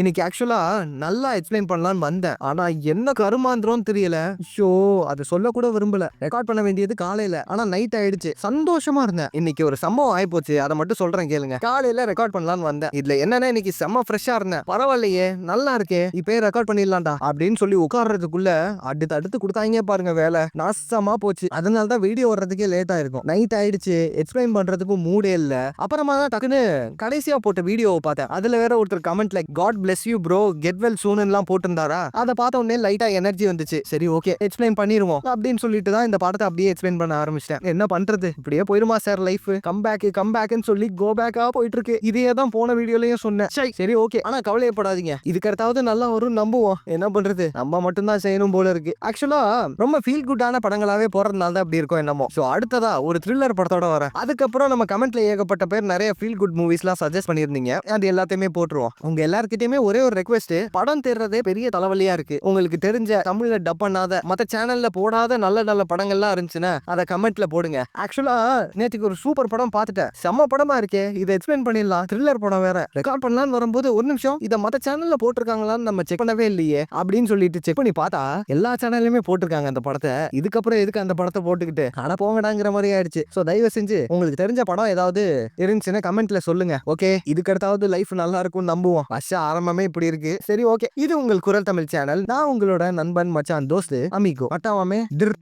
இன்னைக்கு ஆக்சுவலா நல்லா எக்ஸ்பிளைன் பண்ணலாம்னு வந்தேன், ஆனா என்ன கருமாந்திரம் தெரியல, ஷோ அது சொல்ல கூட விரும்பல, ரெக்கார்ட் பண்ண வேண்டியது காலையில, ஆனா நைட் ஆயிடுச்சு, சந்தோஷமா இருந்தேன், இன்னைக்கு ஒரு சம்பவம் ஆயிப்போச்சு, அதை மட்டும் சொல்றேன் கேளுங்க. காலையில ரெக்கார்ட் பண்ணலாம்னு வந்தேன், இதுல என்னன்னா இன்னைக்கு செம்ம ஃப்ரெஷ்ஷா இருந்தேன், பரவாயில்லையே நல்லா இருக்கே, இப்பயே ரெக்கார்ட் பண்ணிடலாம்டா அப்படின்னு சொல்லி உட்கார்றதுக்குள்ள அடுத்து கொடுத்தாங்க பாருங்க வேலை, நாசமா போச்சு. அதனாலதான் வீடியோ வர்றதுக்கே லேட் ஆயிருக்கும், நைட் ஆயிடுச்சு, எக்ஸ்பிளைன் பண்றதுக்கும் மூடே இல்ல. அப்புறமா தான் டக்குன்னு கடைசியா போட்ட வீடியோவை பார்த்தேன், அதுல வேற ஒருத்தர் கமெண்ட்ல god bless you bro get well soon எல்லாம் போட்டிருந்தாரா, அதை பார்த்த உடனே லைட்டா எனர்ஜி வந்துச்சு, சரி ஓகே எக்ஸ்பிளைன் பண்ணிடுவோம் அப்படின்னு சொல்லிட்டு தான் இந்த படத்தை அப்படியே எக்ஸ்பிளைன் பண்ண ஆரம்பிச்சிட்டேன். என்ன பண்றது, இப்படியே போயிருமா சார் லைஃப், கம்பேக்னு சொல்லி கோ பேக்கா போயிட்டு இருக்கு, இதே தான் போன வீடியோலயும் சொன்னேன். சரி ஓகே, ஆனா கவலையப்படாதீங்க, இதுக்கடுத்தாவது நல்லா வரும் நம்புவோம், என்ன பண்றது நம்ம மட்டும் தான் செய்யணும் போல இருக்கு. ஆக்சுவலா ரொம்ப ஃபீல் குட்டான படங்களாவே போறதுனால தான் அப்படி இருக்கும் என்னமோ. சோ அடுத்ததா ஒரு த்ரில்லர் படத்தோட வரேன். அதுக்கப்புறம் நம்ம கமெண்ட்ல ஏகப்பட்ட பேர் நிறைய ஃபீல் குட் மூவிஸ்லாம் சஜஸ்ட் பண்ணியிருந்தீங்க, அது எல்லாத்தையுமே போட்டுருவோம். உங்க எல்லாருக்கிட்டையுமே ஒரே ஒரு ரெக்வெஸ்ட், படம் தேடுறதே பெரிய தலைவலியா இருக்கு, உங்களுக்கு தெரிஞ்ச தமிழ்ல டப் பண்ணாத மத்த சேனல்ல போடாத நல்ல நல்ல படங்கள்லாம் இருந்துச்சுன்னா அதை கமெண்ட்ல போடுங்க. ஆக்சுவலா நேற்றுக்கு ஒரு சூப்பர் படம் பார்த்துட்டேன், செம்ம படமா இருக்கே, இதை எக்ஸ்பிளைன் பண்ணிடலாம், த்ரில்லர் படம் வேற, ரெக்கார்ட் பண்ணலாம்னு வரும்போது ஒரு நிமிஷம் இதை மத்த சேனல்ல போட்டிருக்காங்களான்னு நம்ம செக் பண்ணவே இல்லையே அப்படின்னு சொல்லிட்டு செக் பண்ணி பார்த்தா எல்லா சேனல்லையுமே போட்டிருக்காங்க அந்த படத்தை, இதுக்கப்புறம் எதுக்கு அந்த படத்தை போட்டுக்கிட்டு ஆனா போங்கடாங்கிற மாதிரி ஆயிடுச்சு. சோ தயவு செஞ்சு உங்களுக்கு தெரிஞ்ச படம் ஏதாவது இருந்துச்சுன்னா கமெண்ட்ல சொல்லுங்க. ஓகே, இதுக்கடுத்தாவது லைஃப் நல்லா இருக்கும் நம்புவோம், வருஷம் ஆரம்பமே இப்படி இருக்கு. சரி ஓகே, இது உங்கள் குரல் தமிழ் சேனல், நான் உங்களோட நண்பன் மச்சான் தோஸ்து அமிகோ அட்டாவாமே டிர்.